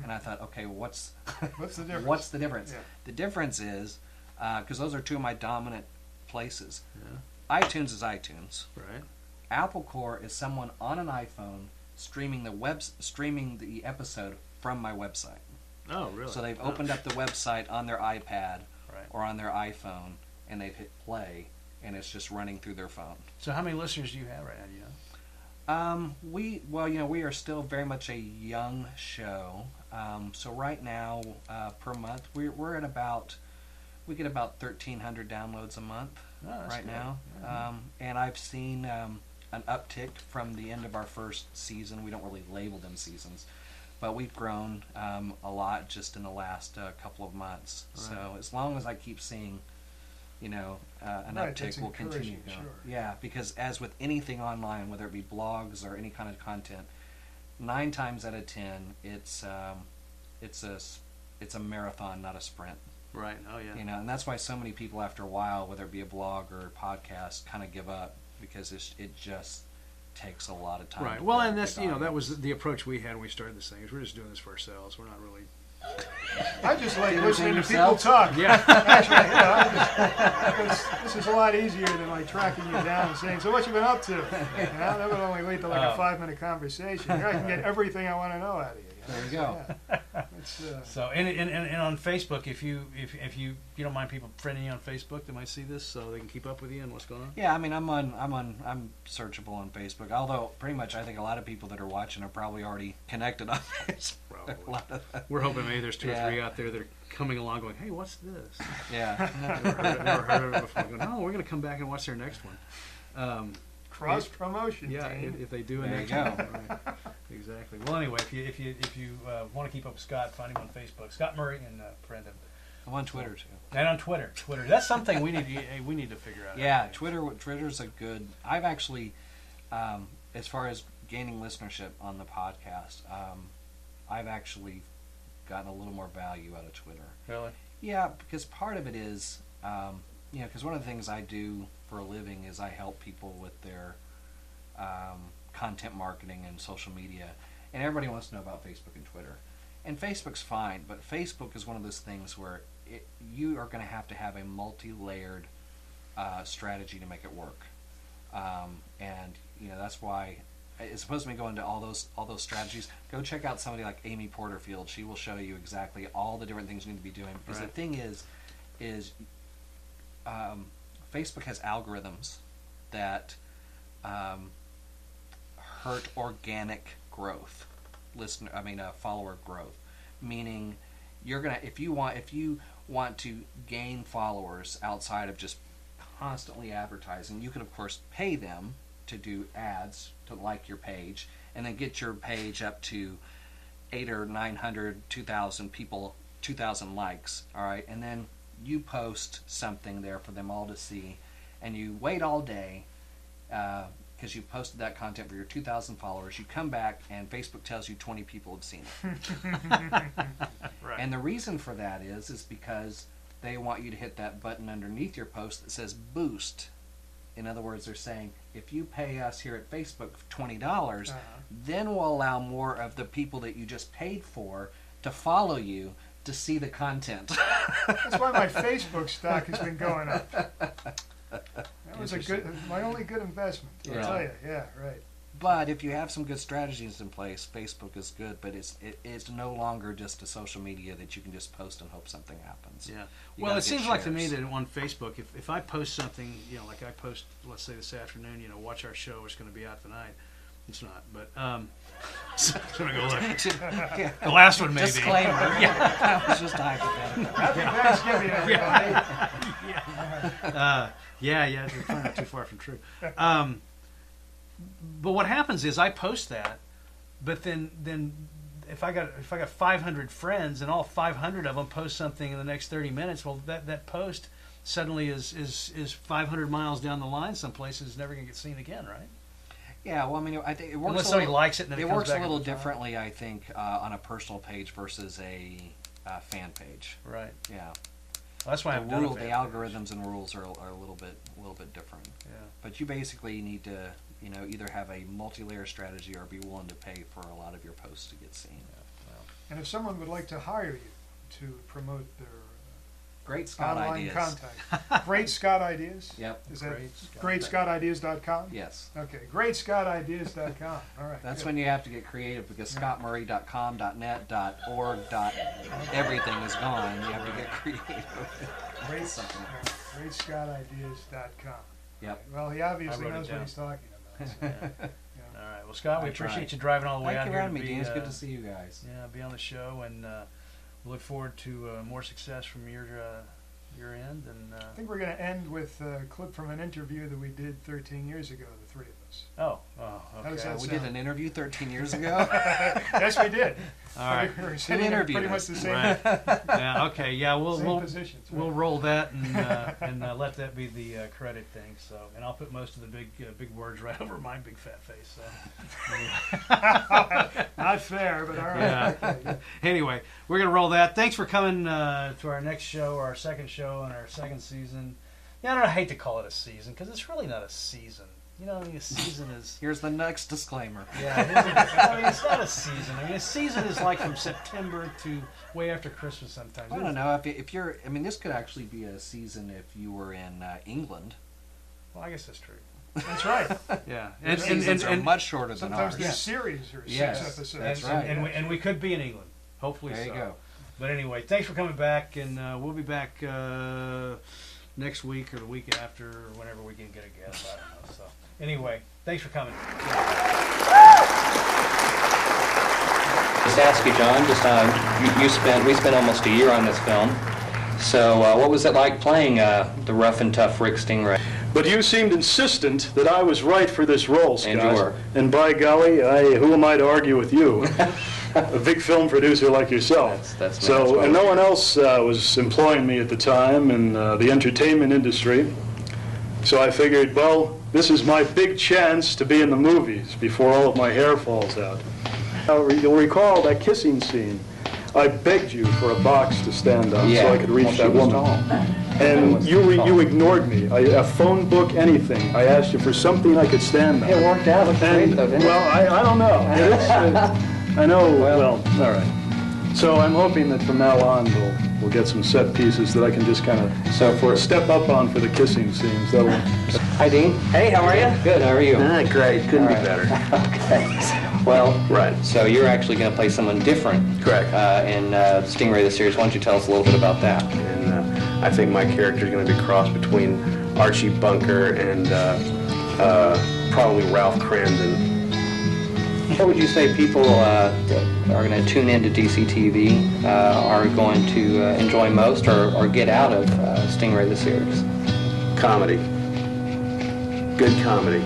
And I thought, okay, what's What's the difference? What's the difference? Yeah. The difference is, because those are two of my dominant places. Yeah. iTunes is iTunes. Right. Apple Core is someone on an iPhone streaming the episode from my website. Oh, really? So they've opened up the website on their iPad Right. or on their iPhone, and they've hit play, and it's just running through their phone. So how many listeners do you have right now? Do you know? We are still very much a young show. So right now, per month, we get about 1,300 downloads a month that's right good. now. Mm-hmm. And I've seen an uptick from the end of our first season. We don't really label them seasons, but we've grown a lot just in the last couple of months. Right. So as long as I keep seeing, an Right, uptick, that's we'll continue encouraging, going. sure. Yeah, because as with anything online, whether it be blogs or any kind of content, 9 times out of 10, it's a marathon, not a sprint. Right. Oh, yeah. And that's why so many people, after a while, whether it be a blog or a podcast, kind of give up because it just takes a lot of time. Right. to Well, build and a that's big that was audience. the approach we had when we started this thing. Is we're just doing this for ourselves. We're not really. I just like Entertain listening to people yourself? talk. Yeah. Actually, this is a lot easier than like tracking you down and saying, "So what you been up to?" That would only lead to like a 5-minute conversation. Here I can get everything I want to know out of you. There you go. Yeah. It's, So and on Facebook, if you don't mind people friending you on Facebook, they might see this, so they can keep up with you and what's going on. Yeah, I mean, I'm searchable on Facebook. Although, pretty much, I think a lot of people that are watching are probably already connected on Facebook. Probably. A lot of that. We're hoping maybe there's 2 Yeah. or 3 out there that are coming along, going, "Hey, what's this?" Yeah. Never heard of it before. Going, "Oh, we're going to come back and watch their next one." cross promotion. Yeah, if they do a There you next go. one. Right. Exactly. Well, anyway, if you want to keep up with Scott, find him on Facebook, Scott Murray, and friend him. I'm on Twitter too. And on Twitter. That's something we need to figure out. Yeah, Twitter's a good. I've actually, as far as gaining listenership on the podcast, I've actually gotten a little more value out of Twitter. Really? Yeah, because part of it is, because one of the things I do for a living is I help people with their content marketing and social media, and everybody wants to know about Facebook and Twitter. And Facebook's fine, but Facebook is one of those things where you are going to have a multi-layered strategy to make it work. And that's why it's supposed to be going into all those strategies. Go check out somebody like Amy Porterfield. She will show you exactly all the different things you need to be doing. Because Right. the thing is Facebook has algorithms that hurt organic growth, follower growth, meaning you're gonna if you want to gain followers outside of just constantly advertising, you can of course pay them to do ads to like your page, and then get your page up to 800 or 900, 2,000 people, 2,000 likes. All right, and then you post something there for them all to see, and you wait all day because you posted that content for your 2,000 followers. You come back and Facebook tells you 20 people have seen it. Right. And the reason for that is because they want you to hit that button underneath your post that says boost. In other words, they're saying, if you pay us here at Facebook $20, then we'll allow more of the people that you just paid for to follow you to see the content. That's why my Facebook stock has been going up. That was my only good investment, I'll tell you. Yeah, right. But if you have some good strategies in place, Facebook is good, but it's no longer just a social media that you can just post and hope something happens. Yeah. Well, it seems like to me that on Facebook, if I post something, like I post, let's say this afternoon, watch our show, it's going to be out tonight. It's not, but so I'm going to go look. The last one maybe. Disclaimer. Yeah. That was just hypothetical. Happy Thanksgiving, everybody. Yeah, it's probably not too far from true. But what happens is I post that, but then if I got 500 friends and all 500 of them post something in the next 30 minutes, well, that post suddenly is 500 miles down the line someplace and is never going to get seen again, right? Yeah, well, I mean, I think it works. Unless somebody likes it, and then it comes works back a little on the time. differently, I think, on a personal page versus a fan page. Right. Yeah. Well, that's why I've done a fan the page. algorithms and rules are a little bit different. Yeah. But you basically need to, either have a multi-layer strategy or be willing to pay for a lot of your posts to get seen. Yeah. Well. And if someone would like to hire you to promote their Great Scott online Ideas. contact, Great Scott Ideas. Yep. Is that Great GreatScottIdeas.com? Yes. Okay, GreatScottIdeas.com. All right. That's good. when you have to get creative because ScottMurray.com, .net, .org, everything is gone. You have to get creative. GreatScottIdeas.com. Yep. Well, he obviously I wrote it knows what down. he's talking about. So. All right. Well, Scott, we I tried. appreciate you driving all the way Thank out you here for having to me, be. Dean. It's good to see you guys. Yeah, be on the show, and we look forward to more success from your end. And I think we're going to end with a clip from an interview that we did 13 years ago, the three of us. Oh, How does okay. that We sound? did an interview 13 years ago. Yes, we did. All right. We were sitting in pretty much the same, Right. Yeah. Okay. Yeah. same positions. Right? We'll roll that and let that be the credit thing. So, and I'll put most of the big words right over my big fat face. So. Not fair, but all right. Yeah. Okay, good. Anyway, we're gonna roll that. Thanks for coming to our next show, our second show in our second season. Yeah, I hate to call it a season because it's really not a season. A season is. Here's the next disclaimer. Yeah, it's not a season. A season is like from September to way after Christmas sometimes. I don't know if you're. This could actually be a season if you were in England. Well, I guess that's true. That's right. Yeah, And seasons are much shorter than Sometimes ours. there's series or Yes, 6 episodes. that's right. And we could be in England. Hopefully There so. you go. But anyway, thanks for coming back, and we'll be back next week or the week after, or whenever we can get a guest. I don't know. So anyway, thanks for coming. Just ask you, John. We spent almost a year on this film. So what was it like playing the rough and tough Rick Stingray? But you seemed insistent that I was right for this role, Scott. And you were. And by golly, who am I to argue with you? A big film producer like yourself. That's so, and no one else was employing me at the time in the entertainment industry. So I figured, well, this is my big chance to be in the movies before all of my hair falls out. You'll recall that kissing scene. I begged you for a box to stand on so I could reach that woman. And you ignored me. A phone book, anything. I asked you for something I could stand on. It worked out. Looked great, though, didn't it? Well, I don't know. I know, well, all right. So I'm hoping that from now on we'll get some set pieces that I can just kind of step up on for the kissing scenes. Hi, Dean. Hey, how are you? Good, how are you? Great. Couldn't be better. Okay. Well, Right. So you're actually going to play someone different. Correct. In Stingray the series. Why don't you tell us a little bit about that? And I think my character is going to be a cross between Archie Bunker and probably Ralph Cramden. What would you say people that are going to tune into DCTV are going to enjoy most or get out of Stingray the series? Comedy. Good comedy.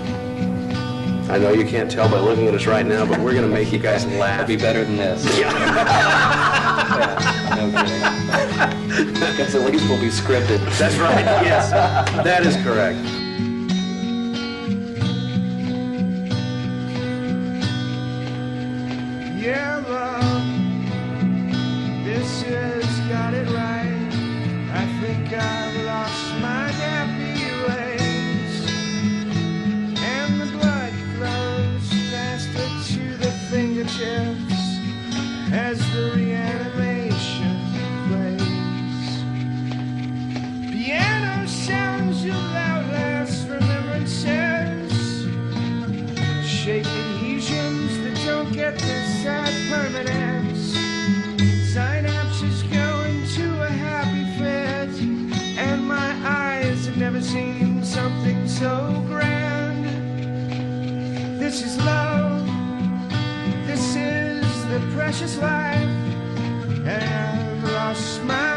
I know you can't tell by looking at us right now, but we're going to make you guys laugh. It'll be better than this. Yeah. No kidding. Because at least we'll be scripted. That's right, yes. That is correct. Yeah, love, this has got it right. I think I've lost my happy ways, and the blood flows faster to the fingertips as the reanimation plays. Piano sounds of outlast remembrances, shake adhesions that don't get this sad permanence. Synapses go into a happy fit, and my eyes have never seen something so grand. This is love, this is the precious life, and I've lost my